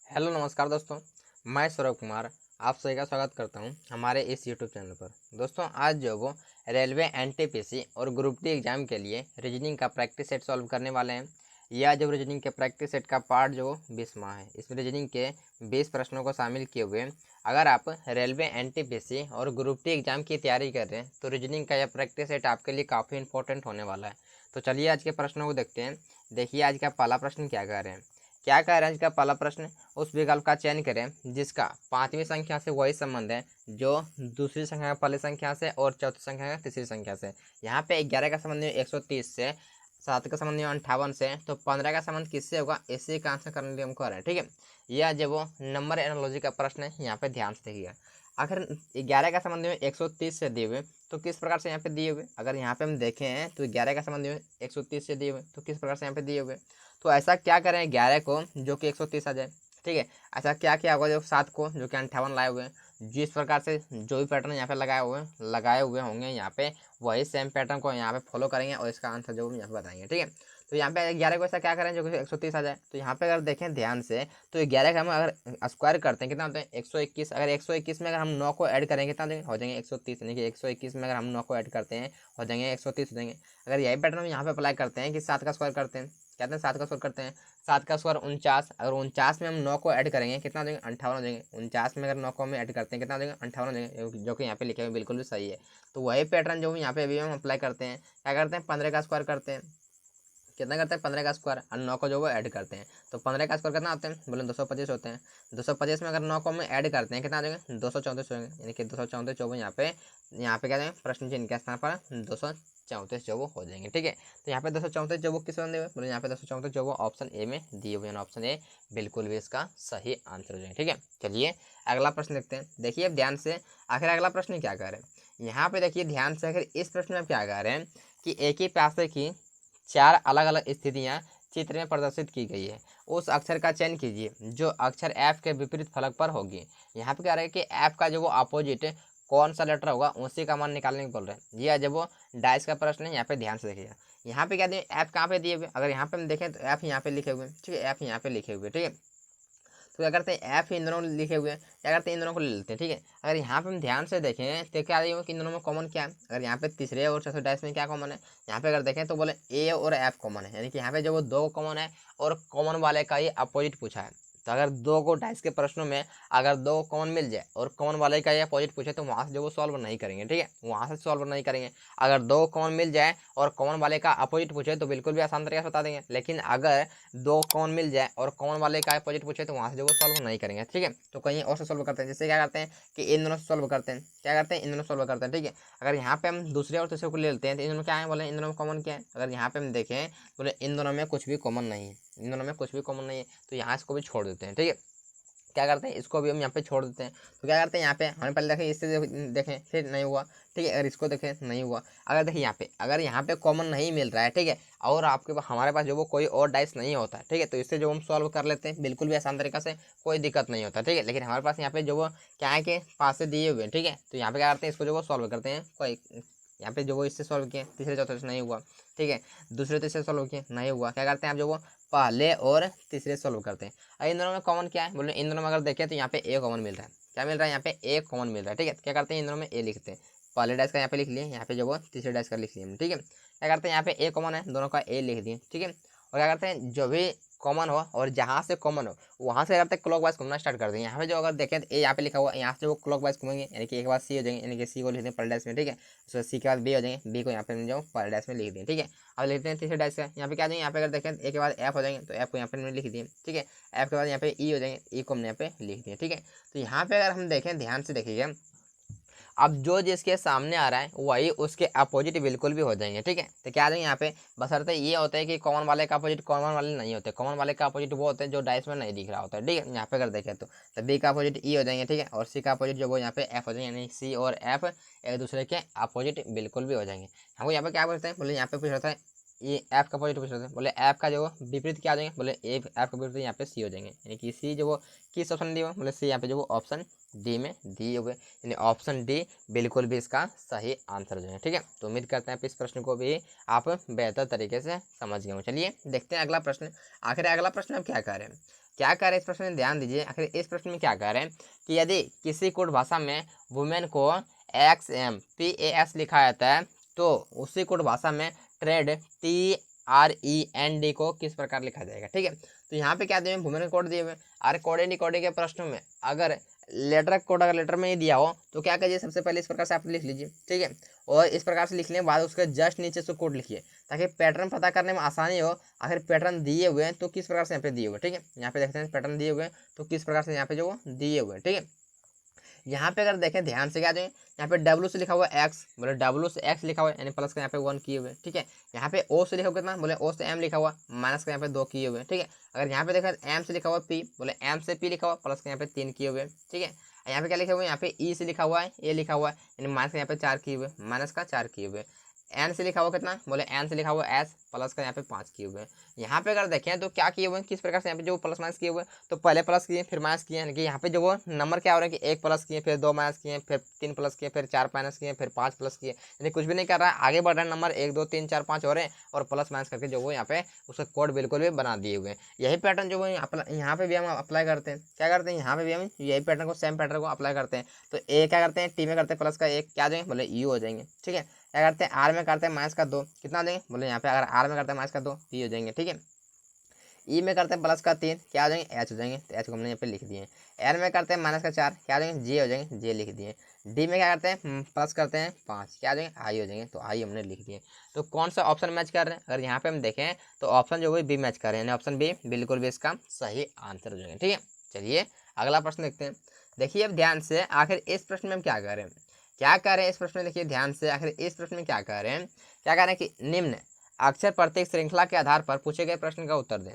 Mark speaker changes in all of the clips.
Speaker 1: Hello नमस्कार दोस्तों, मैं सौरभ कुमार आप सभी का स्वागत करता हूं हमारे इस यूट्यूब चैनल पर। दोस्तों आज जो वो रेलवे एनटीपीसी और ग्रुप डी एग्ज़ाम के लिए रीजनिंग का प्रैक्टिस सेट सॉल्व करने वाले हैं। यह जो रीजनिंग के प्रैक्टिस सेट का पार्ट जो 20वां है, इसमें रीजनिंग के 20 प्रश्नों को शामिल किए हुए। अगर आप रेलवे एनटीपीसी और ग्रुप डी एग्ज़ाम की तैयारी कर रहे हैं तो रीजनिंग का यह प्रैक्टिस सेट आपके लिए काफ़ी इंपॉर्टेंट होने वाला है। तो चलिए आज के प्रश्नों को देखते हैं। देखिए आज का पहला प्रश्न क्या कह रहे हैं। क्या कह रहे हैं आज का पहला प्रश्न, उस विकल्प का चयन करें जिसका पांचवी संख्या से वही संबंध है जो दूसरी संख्या का पहली संख्या से और चौथी संख्या का तीसरी संख्या से। यहाँ पे 11 का संबंध 130 से, 7 का संबंध 58 से, तो 15 का संबंध किससे होगा, इसी का आंसर करने के लिए हमको आ रहा है। ठीक है, यह जो वो नंबर एनालॉजी का प्रश्न है, यहाँ पे ध्यान से देखिएगा। अगर 11 का संबंध में 130 से दिए हुए तो किस प्रकार से यहाँ पे दिए हुए, अगर यहाँ पे हम देखें तो 11 का संबंध में 130 से दिए हुए तो किस प्रकार से यहाँ पे दिए हुए। तो ऐसा क्या करें 11 को जो कि 130 आ जाए। ठीक है, ऐसा क्या किया होगा जो 7 को जो कि 58 लाए हुए हैं। जिस प्रकार से जो भी पैटर्न यहाँ पे लगाए हुए होंगे यहाँ पे वही सेम पैटर्न को यहाँ पे फॉलो करेंगे और इसका आंसर जो यहाँ पे बताएंगे। ठीक है, तो यहाँ पे 11 को ऐसा क्या करें जो कि 130 आ जाए। तो यहाँ पे अगर देखें ध्यान से तो 11 का हम अगर स्क्वायर करते हैं कितना होता है 121। अगर 121 में अगर हम 9 को ऐड करेंगे कितना हो जाएंगे 130, यानी कि 121 में अगर हम 9 को ऐड करते हैं हो जाएंगे 130 हो जाएंगे। अगर यही पैटर्न हम यहाँ पे अप्लाई करते हैं कि 7 का स्क्वायर करते हैं, कहते हैं 7 का स्क्वायर करते हैं, 7 का स्क्वायर 49। अगर 49 में हम 9 को ऐड करेंगे कितना हो जाएंगे 58 हो जाएंगे। 49 में अगर 9 को हम ऐड करते हैं कितना हो जाएंगे 58 हो जाएंगे, जो कि यहाँ पे लिखे हुए बिल्कुल भी सही है। तो वही पैटर्न जो यहाँ पे अभी हम अप्लाई करते हैं, क्या करते हैं 15 का स्क्वायर करते हैं, कितना करते हैं 15 का स्क्वायर और 9 को जो वो ऐड करते हैं। तो 15 का स्क्वायर कितना होते हैं बोले 225 होते हैं। 225 में अगर 9 को हम ऐड करते हैं कितना आ जाएंगे 234 होंगे, यानी कि 234 जो वो यहाँ पे क्या जाएंगे प्रश्न चिन्ह के स्थान पर 234 जो वो हो जाएंगे। ठीक है, तो यहाँ पे 234 जो वो किस बंदे हुए बोले यहाँ पे 234 जो वो ऑप्शन ए में दिए हुए हैं। ऑप्शन ए बिल्कुल भी इसका सही आंसर हो जाएगा। ठीक है, चलिए अगला प्रश्न देखते हैं। देखिए ध्यान से आखिर अगला प्रश्न क्या कह रहे हैं। यहाँ पे देखिए ध्यान से, आखिर इस प्रश्न में क्या कह रहे हैं कि एक ही प्यासे की 4 अलग अलग स्थितियां चित्र में प्रदर्शित की गई है। उस अक्षर का चयन कीजिए जो अक्षर एफ के विपरीत फलक पर होगी। यहाँ पे कह रहे हैं कि एफ का जो वो अपोजिट कौन सा लेटर होगा उसी का मान निकालने को बोल रहे हैं। ये जब वो डाइस का प्रश्न है, यहाँ पे ध्यान से देखिएगा। यहाँ पे क्या दिए एफ कहाँ पे दिए हुए, अगर यहाँ पे हम देखें तो एफ यहाँ पे लिखे हुए हैं। ठीक है, एफ यहाँ पे लिखे हुए। ठीक है, तो क्या करते हैं एफ इन दोनों लिखे हुए हैं, क्या करते हैं इन दोनों को ले लेते हैं। ठीक है, अगर यहाँ पे हम ध्यान से देखें तो क्या कि इन दोनों में कॉमन क्या है। अगर यहाँ पे तीसरे और चौथे डाइस में क्या कॉमन है, यहाँ पे अगर देखें तो बोले ए और एफ कॉमन है, यानी कि यहाँ पे जो वो दो कॉमन है और कॉमन वाले का ही अपोजिट पूछा है। तो अगर दो को डाइस के प्रश्नों में अगर दो कॉमन मिल जाए और कॉमन वाले का ये अपोजिट पूछे तो वहाँ से जो वो सॉल्व नहीं करेंगे। ठीक है, वहाँ से सॉल्व नहीं करेंगे। अगर दो कॉमन मिल जाए और कॉमन वाले का अपोजिट पूछे तो बिल्कुल भी आसान तरीके से बता देंगे। लेकिन अगर दो कॉमन मिल जाए और कॉमन वाले का अपोजिट पूछे तो वहाँ से जो वो सॉल्व नहीं करेंगे। ठीक है, तो कहीं और से सॉल्व करते हैं, जैसे क्या करते हैं कि इन दोनों से सॉल्व करते हैं, क्या करते हैं इन दोनों सॉल्व करते हैं। ठीक है, अगर यहाँ पे हम दूसरे और तीसरे को ले लेते हैं तो इन दोनों क्या है बोले इन दोनों में कॉमन क्या है। अगर यहाँ पे हम देखें बोले इन दोनों में कुछ भी कॉमन नहीं है, इन दोनों में कुछ भी कॉमन नहीं है, तो यहाँ इसको भी छोड़ देते हैं। ठीक है, क्या करते हैं इसको भी हम यहाँ पे छोड़ देते हैं। तो क्या करते हैं यहाँ पे हमें पहले देखें इससे देखें फिर नहीं हुआ। ठीक है, अगर इसको देखें नहीं हुआ। अगर देखिए यहाँ पे अगर यहाँ पे कॉमन नहीं मिल रहा है, ठीक है, और आपके पास हमारे पास जो वो कोई और डाइस नहीं होता है, ठीक है, तो इससे जो हम सॉल्व कर लेते हैं बिल्कुल भी आसान तरीके से, कोई दिक्कत नहीं होता। ठीक है, लेकिन हमारे पास यहाँ पे जो वो क्या है कि पास से दिए हुए हैं। ठीक है, तो यहाँ पे क्या करते हैं इसको जो वो सॉल्व करते हैं, कोई यहाँ पे जो वो इससे सॉल्व किए तीसरे चौथे से नहीं हुआ। ठीक है, दूसरे तीसरे सॉल्व किए नहीं हुआ, क्या करते हैं आप जो वो पहले और तीसरे सॉल्व करते हैं। और इन दोनों में कॉमन क्या है बोले इन दोनों में अगर देखें तो यहाँ पे ए कॉमन मिल रहा है। क्या मिल रहा है यहाँ पे ए कॉमन मिल रहा है। ठीक है, क्या करते हैं इन दोनों में ए लिखते हैं, पहले डैश का यहाँ पे लिख लिए, यहाँ पे जो वो तीसरे डैश का लिख लिए। ठीक है, क्या करते हैं यहाँ पे ए कॉमन है, दोनों का ए लिख दिए। ठीक है, और क्या करते हैं जो भी कॉमन हो और जहाँ से कॉमन हो वहाँ से करते क्लॉक वाइज घूमना स्टार्ट कर देंगे। यहाँ पे जो अगर देखें तो ए यहाँ पे लिखा हुआ है, यहाँ से वो क्लॉक वाइज घूमेंगे, यानी कि एक बार सी हो जाएंगे, यानी कि सी को लिख दें पहले डैश में। ठीक है, उसके सी के बाद बी हो जाएंगे, बी को यहाँ पे जो पहले डैश में लिख दें। ठीक है, अब लिखते हैं तीसरे डैश का, यहाँ पे क्या जाएंगे यहाँ पे अगर देखें ए के बाद एफ हो जाएंगे तो एफ को यहाँ पे लिख दिए। ठीक है, एफ के बाद यहाँ पे ई हो जाएंगे, ई को हमने यहाँ पे लिख दिया। ठीक है, तो यहाँ पे अगर हम देखें ध्यान से देखिएगा, अब जो जिसके सामने आ रहा है वही उसके अपोजिट बिल्कुल भी हो जाएंगे। ठीक है, तो क्या आ जाएंगे यहाँ पे बशर्ते ये होता है कि कॉमन वाले का अपोजिट कॉमन वाले नहीं होते, कॉमन वाले का अपोजिट वो होते हैं जो डाइस में नहीं दिख रहा होता है। ठीक है, यहाँ पे अगर देखें तो बी का अपोजिट ई हो जाएंगे। ठीक है, और सी का अपोजिट जो वो यहाँ पे एफ हो जाएंगे, यानी सी और एफ एक दूसरे के अपोजिट बिल्कुल भी हो जाएंगे। हमको यहाँ पे क्या पूछते हैं बोले यहाँ पे पूछ रहा था ये ऐप का पॉजिटिव पूछ रहे थे, बोले ऐप का जो विपरीत क्या आ जाएंगे, बोले ए ऐप का विपरीत यहाँ पे सी हो जाएंगे, यानी कि सी जो वो किस ऑप्शन दिए हुए, बोले सी यहाँ पे जो वो ऑप्शन डी में दिए हुए, यानी ऑप्शन डी बिल्कुल भी इसका सही आंसर जो है। ठीक है, तो उम्मीद करते हैं इस प्रश्न को भी आप बेहतर तरीके से समझ गए हो। चलिए देखते हैं अगला प्रश्न। आखिर अगला प्रश्न अब क्या कह रहे हैं, क्या कह रहे हैं इस प्रश्न में, ध्यान दीजिए। आखिर इस प्रश्न में क्या कह रहे हैं कि यदि किसी कोड भाषा में वुमेन को XMPAS लिखा जाता है तो उसी कोड भाषा में ट्रेड TREND को किस प्रकार लिखा जाएगा। ठीक है, तो यहाँ पे क्या दिए हुए, वुमेन कोड दिए हुए। अरे कोडेंडी कोडे के प्रश्नों में अगर लेटर कोड अगर लेटर में ही दिया हो तो क्या करिए, सबसे पहले इस प्रकार से आप लिख लीजिए। ठीक है, और इस प्रकार से लिखने के बाद उसके जस्ट नीचे से कोड लिखिए ताकि पैटर्न पता करने में आसानी हो। आखिर पैटर्न दिए हुए हैं तो किस प्रकार से यहाँ पे दिए हुए। ठीक है, यहाँ पे देखते हैं पैटर्न दिए हुए हैं तो किस प्रकार से यहाँ पे जो दिए हुए। ठीक है, यहाँ पे अगर देखें ध्यान से क्या दें, यहाँ पे W से लिखा हुआ X, बोले W से X लिखा हुआ है यानी प्लस का यहाँ पे 1 किए हुए। ठीक है, यहाँ पे O से लिखा हुआ कितना, बोले O से M लिखा हुआ माइनस का यहाँ पे 2 किए हुए। ठीक है, अगर यहाँ पे देखा M से लिखा हुआ P, बोले M से P लिखा हुआ प्लस का यहाँ पे 3 किए हुए। ठीक है, यहाँ पे क्या लिखा हुआ है, यहाँ पे E से लिखा हुआ है A लिखा हुआ है यानी माइनस का यहाँ पे 4 किए हुए, माइनस का 4 किए हुए। N से लिखा हुआ कितना, बोले N से लिखा हुआ S प्लस का यहाँ पे 5 किए हुए। यहाँ पे अगर देखें तो क्या किए हुए हैं, किस प्रकार से यहाँ पे जो प्लस माइनस किए हुए, तो पहले प्लस किए फिर माइनस किए, यानी कि यहाँ पे जो वो नंबर क्या हो रहा है कि 1 प्लस किए फिर 2 माइनस किए फिर 3 प्लस किए फिर 4 माइनस किए फिर 5 प्लस किए, यानी कुछ भी नहीं कर रहा है, आगे बढ़ रहा है नंबर 1 2 3 4 5 हो रहे हैं और प्लस माइनस करके जो वो यहाँ पे उसका कोड बिल्कुल भी बना दिए हुए हैं। यही पैटर्न जो वो यहाँ पे भी हम अप्लाई करते हैं, क्या करते हैं यहाँ पे भी हम यही पैटर्न को सेम पैटर्न को अप्लाई करते हैं। तो ए क्या करते हैं, टी में करते हैं प्लस का 1 क्या देंगे, बोले यू हो जाएंगे। ठीक है, क्या करते हैं आर में करते हैं माइनस का 2 कितना देंगे, बोले यहाँ पे अगर आर में करते हैं माइनस का 2 पी हो जाएंगे। ठीक है, ई में करते हैं प्लस का 3 क्या हो जाएंगे, एच हो जाएंगे, तो एच को हमने यहाँ पे लिख दिए। एन में करते हैं माइनस का 4 क्या हो जाएंगे, जे हो जाएंगे, जे लिख दिए। डी में क्या करते हैं प्लस करते हैं 5 क्या हो जाएंगे, आई हो जाएंगे, तो आई हमने लिख दिए। तो कौन सा ऑप्शन मैच कर रहे हैं, अगर यहाँ पे हम देखें तो ऑप्शन जो है बी मैच कर रहे हैं, ऑप्शन बी बिल्कुल भी इसका सही आंसर हो जाएंगे। ठीक है, चलिए अगला प्रश्न देखते हैं। देखिए अब ध्यान से, आखिर इस प्रश्न में हम क्या कर रहे हैं, क्या कर रहे हैं इस प्रश्न में, देखिए ध्यान से। आखिर इस प्रश्न में क्या कर रहे हैं, क्या कर रहे हैं कि निम्न अक्षर प्रत्येक श्रृंखला के आधार पर पूछे गए प्रश्न का उत्तर दें।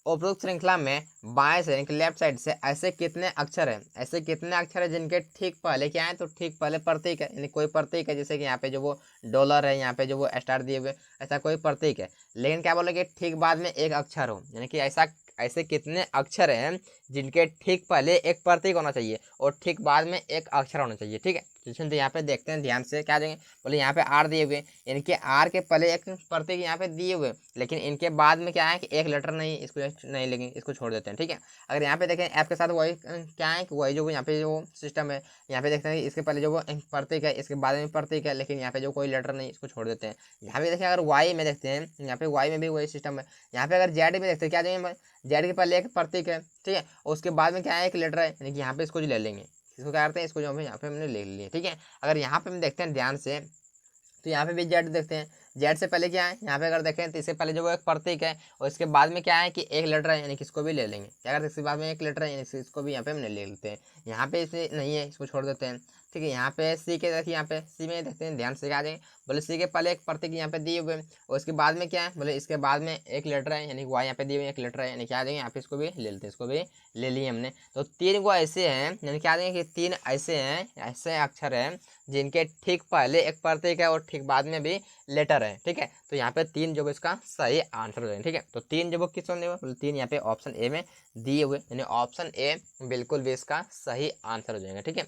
Speaker 1: उपरोक्त श्रृंखला में बाएं से यानी लेफ्ट साइड से ऐसे कितने अक्षर हैं, ऐसे कितने अक्षर हैं जिनके ठीक पहले क्या है, तो ठीक पहले प्रतीक है, यानी कोई प्रतीक है, जैसे कि यहाँ पे जो वो डॉलर है, यहाँ पे जो वो स्टार दिए हुए, ऐसा कोई प्रतीक है। लेकिन क्या बोले कि ठीक बाद में एक अक्षर हो, यानी कि ऐसा ऐसे कितने अक्षर हैं जिनके ठीक पहले एक प्रतीक होना चाहिए और ठीक बाद में एक अक्षर होना चाहिए। ठीक है, तो यहाँ पे देखते हैं ध्यान से, क्या देंगे, बोले यहाँ पे आर दिए हुए, इनके आर के पहले एक प्रतीक यहाँ पे दिए हुए, लेकिन इनके बाद में क्या है कि एक लेटर नहीं, इसको नहीं लेंगे, इसको छोड़ देते हैं। ठीक है, अगर यहाँ पे देखें एफ के साथ वही क्या है कि वही जो यहाँ पे जो सिस्टम है, यहाँ पे देखते हैं इसके पहले जो वो प्रतीक है, इसके बाद में प्रतीक है, लेकिन यहाँ पे जो कोई लेटर नहीं, इसको छोड़ देते हैं। यहाँ पे देखें अगर वाई में देखते हैं, यहाँ पे वाई में भी वही सिस्टम है। यहाँ पे अगर जेड में देखते हैं, क्या देंगे, जेड के पहले एक प्रतीक है। ठीक है, उसके बाद में क्या है एक लेटर है, यानी कि यहाँ पे इसको जो ले लेंगे, इसको क्या करते हैं, इसको जो हम यहाँ पे हमने ले लिया। ठीक है, अगर यहाँ पे हम देखते हैं ध्यान से तो यहाँ पे भी जेड देखते हैं, जेड से पहले क्या है, यहाँ पे अगर देखें तो इससे पहले जो वो एक प्रतीक है और इसके बाद में क्या है कि एक लेटर है, यानी कि इसको भी ले लेंगे। क्या करते हैं, इसके बाद में एक लेटर है, यानी इसको भी यहाँ पे हमने ले लेते हैं। यहाँ पे इसे नहीं है, इसको छोड़ देते हैं। ठीक है, यहाँ पे सी के देखिए, यहाँ पे सी में देखते हैं ध्यान से, क्या आ जाए, बोले सी के पहले एक प्रतीक यहाँ पे दिए हुए और इसके बाद में क्या है, बोले इसके बाद में एक लेटर है, यानी वाई यहाँ पे दिए हुए एक लेटर है, यानी क्या आ जाएंगे यहाँ पे इसको भी ले लेते हैं, इसको भी ले लिए हमने। तो 3 को ऐसे हैं, यानी क्या आ जाएंगे कि 3 ऐसे हैं, ऐसे अक्षर हैं जिनके ठीक पहले एक प्रतीक है और ठीक बाद में भी लेटर है। ठीक है, तो यहाँ पे 3 जो इसका सही आंसर हो जाएगा। ठीक है, तो 3 जो किस में, 3 यहाँ पे ऑप्शन ए में दिए हुए, यानी ऑप्शन ए बिल्कुल भी इसका सही आंसर हो जाएगा। ठीक है,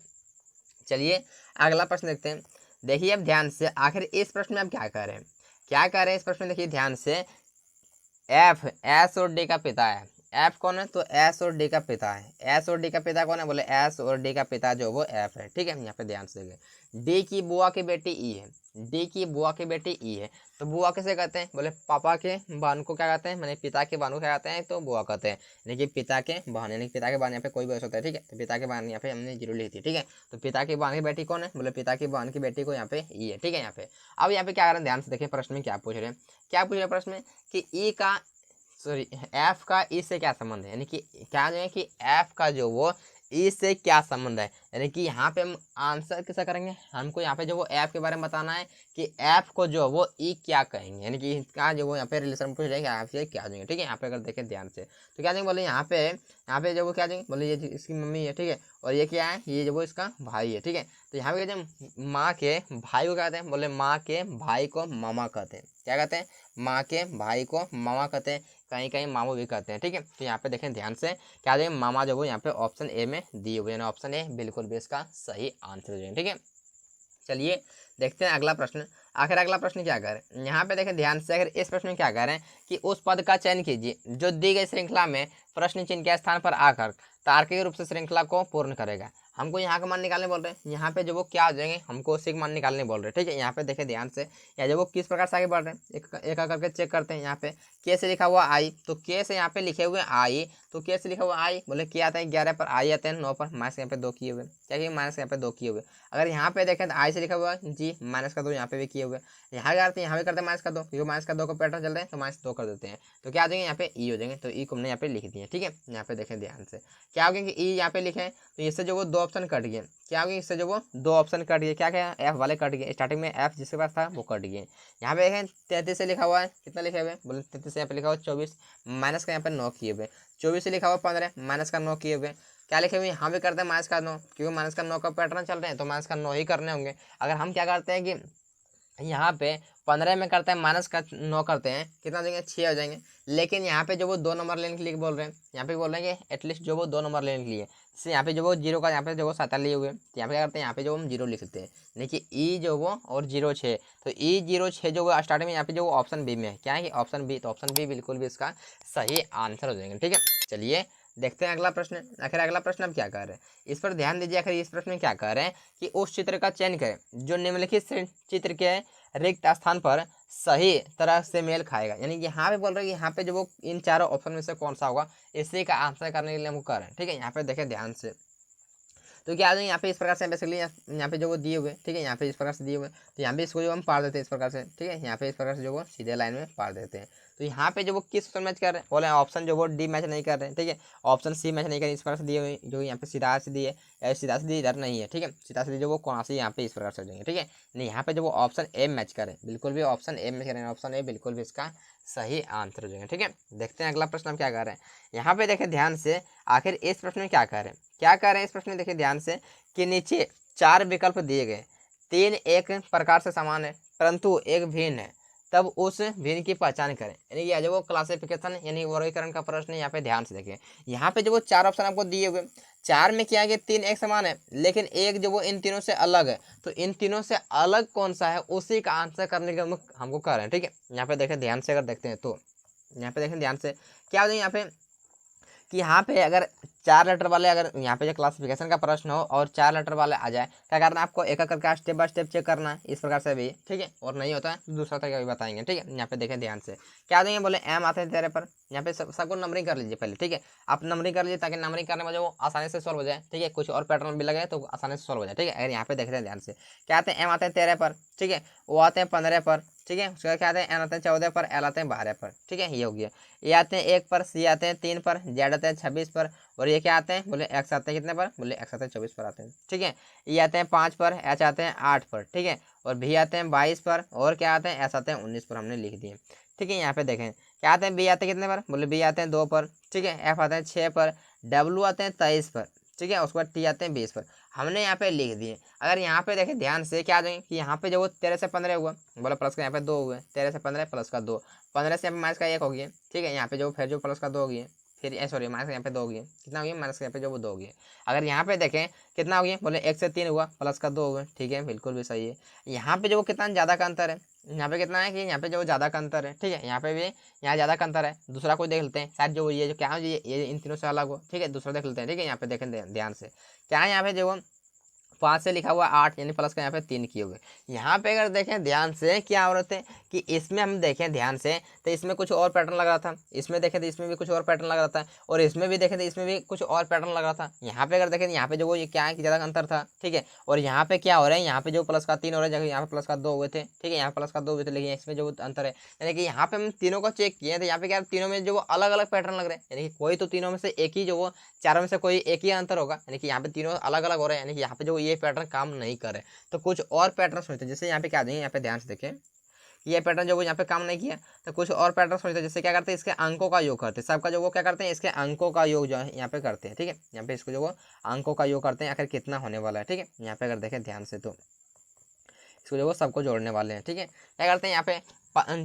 Speaker 1: चलिए अगला प्रश्न देखते हैं। देखिए अब ध्यान से, आखिर इस प्रश्न में हम क्या कर रहे हैं, क्या कर रहे हैं इस प्रश्न में, देखिए ध्यान से। एफ एस और डी का पिता है, एफ कौन है, तो एस और डी का पिता है। एस और डी का पिता कौन है, बोले एस और डी का पिता जो वो एफ है। ठीक है, यहाँ पे ध्यान से डी की बुआ की बेटी ई है, डी की बुआ की बेटी ई है, तो बुआ किसे कहते हैं, बोले पापा के बहन को क्या कहते हैं, मैंने पिता के बहन को क्या कहते हैं, तो बुआ कहते हैं, यानी कि पिता के बहन, यानी पिता के बहन यहाँ पे कोई भी हो सकता है। ठीक है, तो पिता के बहन यहाँ पे हमने जीरो लिखी थी। ठीक है, तो पिता की बहन की बेटी कौन है, बोले पिता की बहन की बेटी को यहाँ पे ई है। ठीक है, यहाँ पे अब यहाँ पे क्या कर रहे हैं, ध्यान से देखिए प्रश्न में क्या पूछ रहे हैं, क्या पूछ रहे हैं प्रश्न में कि ई का सॉरी एफ का ई से क्या संबंध है, यानी कि क्या है कि एफ का जो वो ई से क्या संबंध है, यानी कि यहाँ पे हम आंसर कैसा करेंगे, हमको यहाँ पे जो वो एफ के बारे में बताना है कि एफ को जो वो ई क्या कहेंगे, यानी कि इसका जो वो यहाँ पे रिलेशन पूछ जाएंगे एफ से क्या देंगे। ठीक है, यहाँ पे अगर देखें ध्यान से तो क्या देंगे, बोले यहाँ पे जो वो क्या देंगे, बोले ये इसकी मम्मी है। ठीक है, और ये क्या है, ये जो वो इसका भाई है। ठीक है, तो यहाँ पे कहते हैं माँ के भाई को क्या कहते हैं, बोले माँ के भाई को मामा कहते हैं। क्या कहते हैं, माँ के भाई को मामा कहते हैं, कहीं कहीं मामू भी कहते हैं। ठीक है, तो यहाँ पे देखें ध्यान से, क्या देंगे मामा जो वो यहाँ पे ऑप्शन ए में दिए हुए, यानी ऑप्शन ए बिल्कुल भी इसका सही आंसर हो जाएगा। ठीक है, चलिए देखते हैं अगला प्रश्न। आखिर अगला प्रश्न क्या कह रहे हैं, यहाँ पे देखें ध्यान से। अगर इस प्रश्न में क्या कह रहे हैं कि उस पद का चयन कीजिए जो दी गई श्रृंखला में प्रश्न चिन्ह के स्थान पर आकर तार्किक रूप से श्रृंखला को पूर्ण करेगा। हमको यहाँ का मान निकालने बोल रहे हैं, यहाँ पे जो वो क्या हो जाएंगे, हमको उसी का मान निकालने बोल रहे हैं। ठीक है, यहाँ पे देखें ध्यान से, या जो वो किस प्रकार से आगे बढ़ रहे हैं, एक करके चेक करते हैं। यहाँ पे के से लिखा हुआ आई, तो के से यहाँ पे लिखे हुए आई, तो के से लिखा हुआ आई बोले क्या आता है 11 पर, आई आते हैं 9 पर, माइनस यहाँ पे 2 किए हुए, क्या किए माइनस यहाँ पे 2 किए हुए। अगर यहाँ पे देखें तो आई से लिखा हुआ जी, माइनस का 2 यहाँ पे भी किए हुए। यहाँ करते हैं, यहाँ भी करते हैं माइनस का 2, क्योंकि माइनस का 2 का पैटर्न चल रहे हैं तो माइनस 2 कर देते हैं। तो क्या आ जाएंगे यहाँ पे ई हो जाएंगे, तो ई को हमने यहाँ पे लिख दिए। ठीक है, यहाँ पे देखें ध्यान से क्या हो गया कि ई यहाँ पे लिखे, तो इससे जो वो 2 ऑप्शन कट गए। क्या हो गया, इससे जो वो 2 ऑप्शन कट गए, क्या क्या एफ वाले कट गए, स्टार्टिंग में एफ जिसके पास था वो कट गए। यहाँ पे देखें 33 से लिखा हुआ है, कितना लिखे हुए बोले 33 से यहाँ पे लिखा हुआ 24, माइनस का यहाँ पे 9 किए हुए। 24 से लिखा हुआ 15, माइनस का 9 किए हुए। क्या लिखे हुए यहाँ पे करते हैं माइनस का 9, क्योंकि माइनस का 9 का पैटर्न चल रहे हैं तो माइनस का 9 ही करने होंगे। अगर हम क्या करते हैं कि यहाँ पे 15 में करते हैं माइनस का 9 करते हैं, कितना हो जाएंगे 6 हो जाएंगे। लेकिन यहाँ पे जो वो 2 नंबर लेने के लिए बोल रहे हैं, यहाँ पे बोल रहे हैं कि एटलीस्ट जो वो 2 नंबर लेने के लिए, जैसे यहाँ पे जो वो 0 का यहाँ पे जो वो 7 लिए हुए, तो यहाँ पे क्या करते हैं, यहाँ पे जो हम 0 लिखते हैं। देखिए ई जो वो और 0 6, तो ई 0 6 जो वो स्टार्टिंग में यहाँ पे जो वो ऑप्शन बी में है, क्या है कि ऑप्शन बी, तो ऑप्शन बी बिल्कुल भी इसका सही आंसर हो जाएंगे। ठीक है, चलिए देखते हैं अगला प्रश्न। आखिर अगला प्रश्न अब क्या कर रहे हैं, इस पर ध्यान दीजिए। आखिर इस प्रश्न में क्या कर रहे हैं कि उस चित्र का चयन करें जो निम्नलिखित चित्र के रिक्त स्थान पर सही तरह से मेल खाएगा। यानी यहाँ पे बोल रहे हैं कि यहाँ पे जो वो इन चारों ऑप्शन में से कौन सा होगा, इसी का आंसर करने के लिए हमको कर रहे हैं। ठीक है, यहाँ पे देखें ध्यान से, तो क्या आ जाएंगे यहाँ पे इस प्रकार से बेसिकली यहाँ पे जो वो दिए हुए। ठीक है, यहाँ पे इस प्रकार से दिए हुए, तो यहाँ पे इसको जो हम पार देते हैं इस प्रकार से। ठीक है, यहाँ पे इस प्रकार से जो वो सीधे लाइन में पार देते हैं। तो यहाँ पे जो वो किस ऑप्शन मैच कर रहे हैं, बोले ऑप्शन जो वो डी मैच नहीं कर रहे हैं। ठीक है, ऑप्शन सी मैच नहीं कर रहे, इस प्रकार से दिए हुए जो यहाँ पे सीधा से दिए, सीधा से इधर नहीं है। ठीक है, सीधा से जो वो कौन सी यहाँ पे इस प्रकार से हो जाएंगे। ठीक है, नहीं यहाँ पे जो वो ऑप्शन ए मैच करें, बिल्कुल भी ऑप्शन ए मैच करें, ऑप्शन ए बिल्कुल भी इसका सही आंसर हो जाएंगे। ठीक है, देखते हैं अगला प्रश्न हम क्या कर रहे हैं। यहाँ पे देखें ध्यान से, आखिर इस प्रश्न में क्या कर रहे हैं, क्या कर रहे हैं इस प्रश्न में देखिए ध्यान से कि नीचे 4 विकल्प दिए गए, 3 एक प्रकार से समान है परंतु एक भिन्न है, तब उस भिन्न की पहचान करें। यानी कि जो वो क्लासिफिकेशन यानी वर्गीकरण का प्रश्न है। यहाँ पे ध्यान से देखिए, यहाँ पे जो वो 4 ऑप्शन आपको दिए हुए, 4 में क्या है कि 3 एक समान है लेकिन एक जो वो इन तीनों से अलग है, तो इन तीनों से अलग कौन सा है उसी का आंसर करने के हमको कर रहे हैं। ठीक है, यहाँ पे देखें ध्यान से, अगर देखते हैं तो यहाँ पे देखें ध्यान से क्या हो जाए यहाँ पे कि यहाँ पे अगर 4 लेटर वाले, अगर यहाँ पे जो क्लासिफिकेशन का प्रश्न हो और 4 लेटर वाले आ जाए, क्या करना है आपको, एक एक करके स्टेप बाय स्टेप चेक करना है इस प्रकार से भी। ठीक है, और नहीं होता है तो दूसरा तरीका भी बताएंगे। ठीक है, यहाँ पे देखें ध्यान से क्या देंगे, बोले एम आते हैं तेरे पर। यहाँ पे सबको नंबरिंग कर लीजिए पहले। ठीक है, आप नंबरिंग कर लीजिए ताकि नंबरिंग करने में जो आसानी से सॉल्व हो जाए। ठीक है, कुछ और पैटर्न भी लगे तो आसानी से सॉल्व हो जाए। ठीक है, अगर यहाँ पे देखते हैं ध्यान से क्या आते हैं, एम आते हैं 13 पर। ठीक है, वो आते हैं 15 पर। ठीक है, उसके बाद क्या आते हैं, एन आते हैं 14 पर, एल आते हैं 12 पर। ठीक है, ये हो गया। ये आते हैं 1 पर, सी आते हैं 3 पर, जेड आते हैं 26 पर, और ये क्या आते हैं, बोले एक्स आते हैं कितने पर, बोले एक्स आते हैं 24 पर आते हैं। ठीक है, ये आते हैं 5 पर, एच आते हैं 8 पर। ठीक है, और भी आते हैं 22 पर, और क्या आते हैं, एस आते हैं 19 पर, हमने लिख दिए। ठीक है, यहाँ पे देखें क्या आते हैं, बी आते हैं कितने पर, बोले बी आते हैं 2 पर। ठीक है, एफ आते हैं 6 पर, डब्ल्यू आते हैं 23 पर। ठीक है, उसके बाद टी आते हैं 20 पर, हमने यहाँ पे लिख दिए। अगर यहाँ पे देखें ध्यान से क्या आ जाएंगे कि यहाँ पे जो वो 13 से 15 हुआ, बोला प्लस का यहाँ पे 2 हुए, 13 से 15 प्लस का 2, 15 से यहाँ पे माइनस का 1 हो गया। ठीक है, यहाँ पे जो फिर जो प्लस का 2 हो गया, फिर सॉरी माइनस का यहाँ पे 2 हो गया, कितना हो गया, माइनस का यहाँ पे जो वो 2 हो गया। अगर यहाँ पे देखें कितना हो गया, बोले 1 से 3 हुआ, प्लस का 2 हुआ। ठीक है, बिल्कुल भी सही है। यहाँ पे जो वो कितना ज़्यादा का अंतर है, यहाँ पे कितना है कि यहाँ पे जो ज़्यादा का अंतर है। ठीक है, यहाँ पे भी यहाँ ज़्यादा का अंतर है। दूसरा कोई देख लेते हैं, शायद जो ये जो क्या है ये इन तीनों से अलग हो। ठीक है, दूसरा देख लेते हैं। ठीक है, यहाँ पे देखें ध्यान से क्या है, यहाँ पे जो 5 से लिखा हुआ 8 यानी प्लस का यहाँ पे 3 किए हुए। यहाँ पे अगर देखें ध्यान से क्या हो रहे थे कि इसमें हम देखें ध्यान से तो इसमें कुछ और पैटर्न लग रहा था, इसमें देखें तो इसमें भी कुछ और पैटर्न लग रहा था, और इसमें भी देखें तो इसमें भी कुछ और पैटर्न लग रहा था। यहाँ पे अगर देखें यहाँ पे जो वो ये क्या है कि ज़्यादा अंतर था। ठीक है, और यहाँ पे क्या हो रहा है, यहाँ पे जो प्लस का 3 हो रहा है जगह यहाँ पे प्लस का 2 हुए थे। ठीक है, यहाँ प्लस का 2 हुए थे, लेकिन इसमें जो अंतर है यानी कि यहाँ पे हम तीनों को चेक किए तो यहाँ पे क्या तीनों में जो वो अलग अलग पैटर्न लग रहे हैं, यानी कि कोई तो तीनों में से एक ही जो वो चारों में से कोई एक ही अंतर होगा, यानी कि यहाँ पे तीनों अलग अलग हो रहे हैं, यानी कि यहाँ पे जो ये पैटर्न काम नहीं करे तो कुछ और पैटर्न सोचते हैं। जैसे यहाँ पे क्या देंगे, यहाँ पे ध्यान से देखें ये पैटर्न जो वो यहाँ पे काम नहीं किया तो कुछ और पैटर्न सोचते हैं। जैसे क्या करते हैं, इसके अंकों का योग करते हैं, सबका जो वो क्या करते हैं, इसके अंकों का योग जो है यहाँ पे करते हैं। ठीक है, यहाँ पे इसको जो वो अंकों का योग करते हैं, आखिर कितना होने वाला है। ठीक है, यहाँ पे अगर देखें ध्यान से तो इसको जो वो सबको जोड़ने वाले हैं। ठीक है, क्या करते हैं यहाँ पे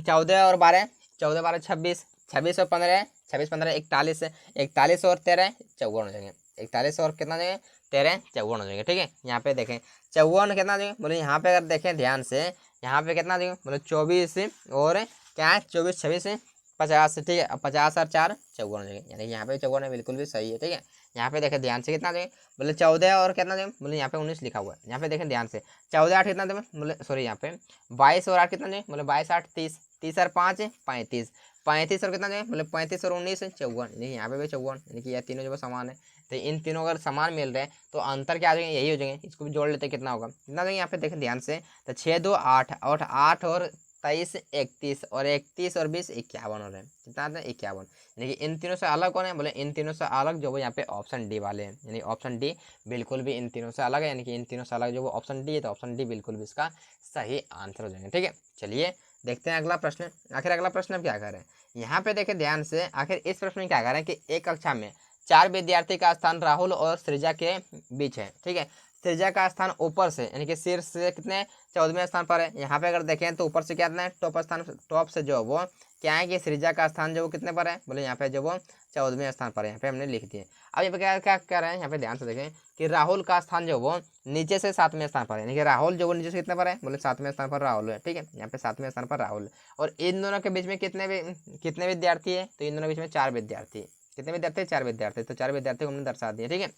Speaker 1: 14 और 12, 14 12 26, 26 और 15, 26 15 41, 41 और 13 54 हो जाएंगे। 41 और कितना देंगे 13 54 हो जाएंगे। ठीक है, यहाँ पे देखें 54 कितना देंगे बोले, यहाँ पे अगर देखें ध्यान से यहाँ पे कितना देंगे बोले 24 और क्या है 24 26 50। ठीक है, अब 50 और 4 54 हो जाएंगे, यानी यहाँ पे 54 है, बिल्कुल भी सही है। ठीक है, यहाँ पे देखें ध्यान से कितना देंगे बोले 14 और कितना देंगे बोले, यहाँ पे 19 लिखा हुआ है। यहाँ पे देखें ध्यान से 14 8 कितना देंगे बोले, सॉरी यहाँ पे 22 और 8 कितना देंगे बोले 22 8 30, 30 और 5 35, 35 और कितना देंगे बोले 35 और 19 54, यानी यहाँ पे भी 54, यानी कि यह तीनों जो समान है। तो इन तीनों अगर समान मिल रहे हैं तो अंतर क्या आ जाएंगे, यही हो जाएंगे। इसको भी जोड़ लेते हैं, कितना होगा कितना देंगे यहाँ पे देखें ध्यान से, तो 6 2 8 और 8 और 23 31 और 31 और 20 51 हो रहे हैं। कितना आता है 51, यानी कि इन तीनों से अलग कौन है बोले, इन तीनों से अलग जो वो यहाँ पे ऑप्शन डी वाले हैं, यानी ऑप्शन डी बिल्कुल भी इन तीनों से अलग है, यानी कि इन तीनों से अलग जो वो ऑप्शन डी है, तो ऑप्शन डी बिल्कुल भी इसका सही आंसर हो जाएंगे। ठीक है, चलिए देखते हैं अगला प्रश्न। आखिर अगला प्रश्न अब क्या करें, यहाँ पे देखें ध्यान से, आखिर इस प्रश्न में क्या करें कि एक कक्षा में 4 विद्यार्थी का स्थान राहुल और सृजा के बीच है। ठीक है, सृजा का स्थान ऊपर से यानी कि शीर्ष से कितने 14वें स्थान पर है। यहाँ पे अगर देखें तो ऊपर से क्या है टॉप स्थान, टॉप से जो वो क्या है कि सृजा का स्थान जो वो कितने पर है बोले, यहाँ पे जो वो 14वें स्थान पर है, यहाँ पे हमने लिख दिए। अब यहाँ पे क्या क्या कह रहे हैं, यहाँ पे ध्यान से देखें कि राहुल का स्थान जो वो नीचे से 7वें स्थान पर है, यानी कि राहुल जो वो नीचे से कितने पर है बोले 7वें स्थान पर राहुल है। ठीक है, यहाँ पे 7वें स्थान पर राहुल है, और इन दोनों के बीच में कितने विद्यार्थी है, तो इन दोनों के बीच में 4 विद्यार्थी। कितने विद्यार्थी 4 विद्यार्थी, तो 4 विद्यार्थी को हमने दर्शा दिया। ठीक है,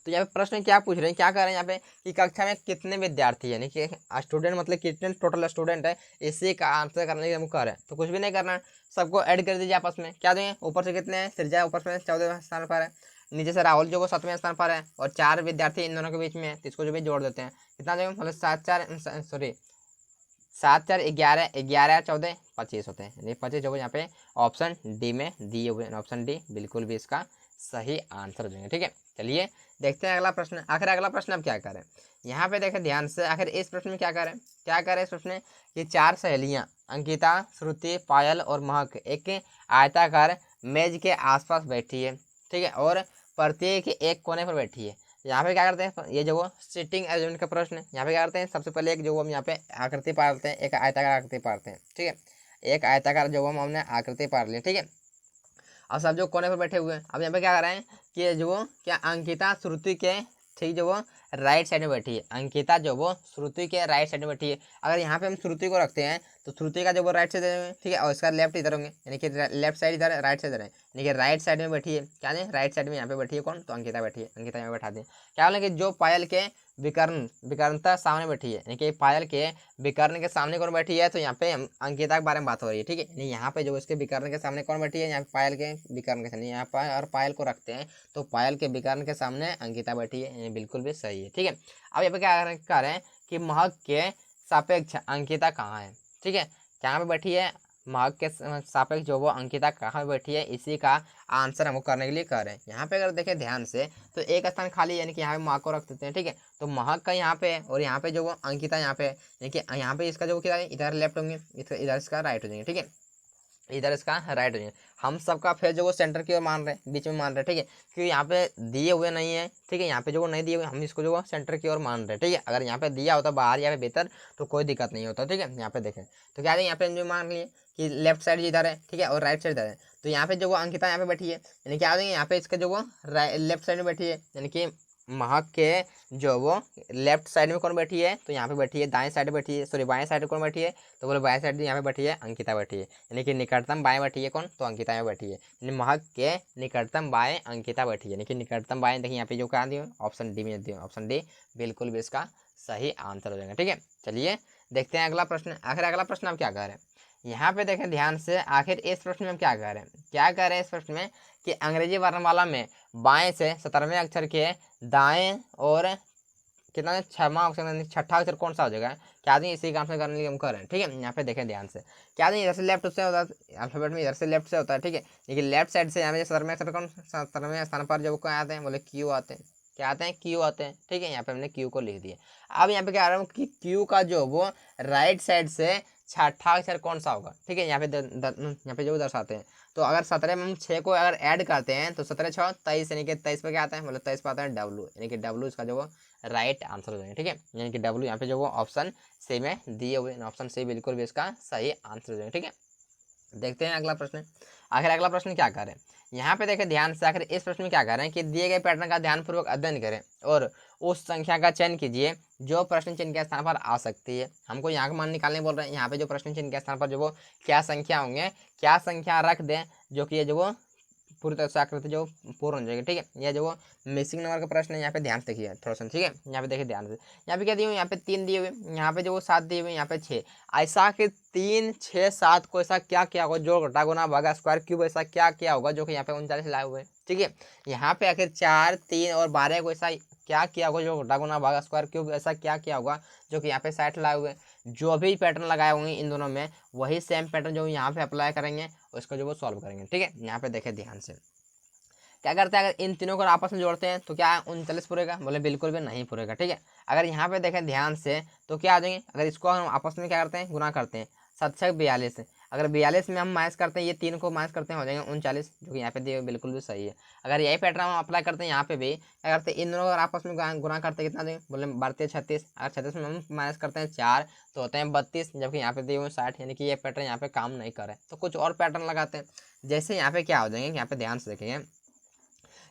Speaker 1: तो यहाँ पे प्रश्न क्या पूछ रहे हैं, क्या कर रहे हैं यहाँ पे कि कक्षा में कितने विद्यार्थी है, यानी कि स्टूडेंट मतलब कितने टोटल स्टूडेंट है, इसी का आंसर करने की हम कर रहे हैं। तो कुछ भी नहीं करना है, सबको ऐड कर दीजिए आपस में। क्या देंगे, ऊपर से कितने हैं, सृजा ऊपर से 14वें स्थान पर है, नीचे से राहुल जो वो 7वें स्थान पर है, और 4 विद्यार्थी इन दोनों के बीच में है, तो इसको जो भी जोड़ देते हैं। कितना देंगे मतलब 7 4 सॉरी 7 4 11 11 14 25 होते हैं, यानी 25 जो यहाँ पे ऑप्शन डी में दिए हुए, ऑप्शन डी बिल्कुल भी इसका सही आंसर हो जाएंगे। ठीक है, चलिए देखते हैं अगला प्रश्न। आखिर अगला प्रश्न अब क्या करें, यहाँ पे देखें ध्यान से, आखिर इस प्रश्न में क्या करें इस प्रश्न में कि 4 सहेलियाँ अंकिता श्रुति पायल और महक एक आयताकार मेज के आसपास बैठी है। ठीक है, और प्रत्येक एक कोने पर बैठी है। यहाँ पे क्या करते हैं, ये जो वो सिटिंग अरेंजमेंट का प्रश्न है, यहाँ पे क्या करते हैं सबसे पहले एक जो हम यहाँ पे आकृति पालते हैं, एक आयताकार आकृति पालते हैं। ठीक है, एक आयताकार जो हमने आकृति पाल ली। ठीक है, अब सब जो कोने पर बैठे हुए हैं, अब यहाँ पे क्या कर रहे हैं कि जो वो क्या अंकिता श्रुति के ठीक जो वो राइट साइड में बैठी है, अंकिता जो वो श्रुति के राइट साइड में बैठी है। अगर यहाँ पे हम श्रुति को रखते हैं तो श्रुति का जो वो राइट साइड है, ठीक है, और इसका लेफ्ट इधर होंगे, यानी कि लेफ्ट साइड इधर राइट साइड इधर है, यानी कि राइट साइड में बैठी है। क्या है राइट साइड में यहाँ पे बैठी है कौन, तो अंकिता बैठी है, अंकिता यहाँ बैठा दें। क्या बोले कि जो पायल के विकर्णता सामने बैठी है, यानी कि पायल के विकर्ण के सामने कौन बैठी है, तो यहाँ पे अंकिता के बारे में बात हो रही है। ठीक है, यहाँ पे जो इसके विकर्ण के सामने कौन बैठी है, यहाँ पे पायल के विकर्ण के सामने, यहाँ पर और पायल को रखते हैं तो पायल के विकर्ण के सामने अंकिता बैठी है, ये बिल्कुल भी सही है। ठीक है, अब यहाँ पे क्या कर रहे हैं कि महक के सापेक्ष अंकिता कहाँ है। ठीक है, कहाँ पे बैठी है, महक के सापेक्ष जो वो अंकिता कहाँ पे बैठी है, इसी का आंसर हमको करने के लिए कर रहे हैं। यहाँ पे अगर देखें ध्यान से तो एक स्थान खाली, यानी कि यहाँ पे महक को रख देते हैं। ठीक है, तो महक का यहाँ पे है और यहाँ पे जो वो अंकिता यहाँ पे है, यानी कि यहाँ पे इसका जो क्या है इधर लेफ्ट होंगे, इधर इसका राइट हो जाएंगे। ठीक है, इधर इसका राइट हो जाएंगे। हम सबका फिर जो वो सेंटर की ओर मान रहे हैं, बीच में मान रहे हैं। ठीक है, क्योंकि यहाँ पे दिए हुए नहीं है। ठीक है, यहाँ पे जो वो नहीं दिए हुए, हम इसको जो वो सेंटर की ओर मान रहे हैं। ठीक है, अगर यहाँ पे दिया होता बाहर या पे भीतर तो कोई दिक्कत नहीं होता। ठीक है, यहाँ पे देखें तो क्या है, यहाँ पे हम जो मान लिए कि लेफ्ट साइड इधर है, ठीक है, और राइट साइड इधर है, तो यहाँ पे जो वो अंकिता यहाँ पे बैठी है, यानी क्या आ जाएंगे यहाँ पे इसका जो वो लेफ्ट साइड में बैठी है, यानी कि महक के जो वो लेफ्ट साइड में कौन बैठी है, तो यहाँ पे बैठी है, दाएं साइड बैठी है, सॉरी बाएं साइड कौन बैठी है, तो बोले बाएं साइड यहाँ पे बैठी है अंकिता बैठी है, यानी कि निकटतम बाएं बैठी है कौन, तो अंकिता में बैठी है, यानी महक के निकटतम बाएं अंकिता बैठी है, यानी कि निकटतम बाएं देखिए यहाँ पे जो कहा दिए ऑप्शन डी में दिए, ऑप्शन डी बिल्कुल भी इसका सही आंसर हो जाएगा। ठीक है, चलिए देखते हैं अगला प्रश्न। आखिर अगला प्रश्न हम क्या कह रहे हैं, यहाँ पे देखें ध्यान से, आखिर इस प्रश्न में हम क्या कह रहे हैं, क्या कह रहे हैं इस प्रश्न में कि अंग्रेजी वर्णमाला में बाएं से 17वें अक्षर के दाएं और कितना छठा अक्षर कौन सा हो जाएगा, क्या दें इसी काम से करने के लिए हम कर रहे हैं। ठीक है, यहाँ पे देखें ध्यान से, क्या दें इधर से लेफ्ट से होता है, अल्फाबेट में इधर से लेफ्ट से होता है। ठीक है, लेकिन लेफ्ट साइड से यहाँ पे 17वें अक्षर कौन, 17वें स्थान पर जब क्या आते हैं बोले क्यू आते हैं, क्या आते हैं क्यू आते हैं। ठीक है, यहाँ पे हमने क्यू को लिख दिया। अब यहाँ पे क्या आ रहा हूँ कि क्यू का जो वो राइट साइड से छठा अक्षर कौन सा होगा। ठीक है, यहाँ पे जो दर्शाते हैं, तो अगर 17 में हम 6 को अगर ऐड करते हैं तो 17 6 23, यानी कि 23 पे क्या आता है मतलब 23 पे आता है डब्लू, यानी कि डब्लू इसका जो वो राइट आंसर हो जाएगा। ठीक है, यानी कि डब्लू यहाँ पे जो वो ऑप्शन सी में दिए हुए, ऑप्शन सी बिल्कुल भी इसका सही आंसर हो जाएगा। ठीक है, देखते हैं अगला प्रश्न। आखिर अगला प्रश्न क्या कर रहे हैं, यहाँ पे देखें ध्यान से, आखिर इस प्रश्न में क्या कर रहे हैं कि दिए गए पैटर्न का ध्यानपूर्वक अध्ययन करें और उस संख्या का चयन कीजिए जो प्रश्न चिन्ह के स्थान पर आ सकती है। हमको यहाँ का मान निकालने बोल रहे हैं। यहाँ पे जो प्रश्न चिन्ह के स्थान पर जो वो क्या संख्या होंगे, क्या संख्या रख दें जो कि ये जो वो पूरी तरह से आकृति जो पूर्ण हो जाएगी। ठीक है, यह जो वो मिसिंग नंबर का प्रश्न है, यहाँ पे ध्यान से देखिए थोड़ा सा। ठीक है, यहाँ पे देखिए ध्यान से, यहाँ पे क्या दिए हुए, यहाँ पे 3 दिए हुए, यहाँ पे जो वो 7 दिए हुए, यहाँ पे 6। ऐसा कि 3, 6, 7 को ऐसा क्या क्या होगा, जोड़ घटा गुना भागा स्क्वायर क्यूब, ऐसा क्या क्या होगा जो कि यहाँ पे 39 लाए हुए। ठीक है, यहाँ पे आखिर 4, 3 और 12 को ऐसा क्या किया होगा, जो घटा गुना भागा स्क्वायर क्यूब, ऐसा क्या किया होगा जो कि यहाँ पे 60 लाए हुए। जो भी पैटर्न लगाए होंगे इन दोनों में, वही सेम पैटर्न जो यहाँ पे अप्लाई करेंगे, उसको जो वो सॉल्व करेंगे। ठीक है, यहाँ पे देखें ध्यान से क्या करते हैं, अगर इन तीनों को आपस में जोड़ते हैं तो क्या 39 पूरेगा, बोले बिल्कुल भी नहीं पूरेगा। ठीक है, अगर यहाँ पे देखें ध्यान से तो क्या आ जाएंगे, अगर इसको हम आपस में क्या करते हैं, गुना करते हैं, 7 42। अगर 42 में हम माइनस करते हैं, ये 3 को माइनस करते हैं, हो जाएंगे 39, जो कि यहाँ पे दिए बिल्कुल भी सही है। अगर यही पैटर्न हम अप्लाई करते हैं यहाँ पे भी, क्या करते हैं, इन दोनों अगर आपस में गुना करते हैं, कितना देंगे, बोले 32 36। अगर 36 में हम माइनस करते हैं 4 तो होते हैं 32, जबकि यहाँ पे दिए हुए 60, यानी कि ये पैटर्न यहाँ पे काम नहीं करे। तो कुछ और पैटर्न लगाते हैं, जैसे यहाँ पे क्या हो जाएंगे, यहाँ पे ध्यान से देखेंगे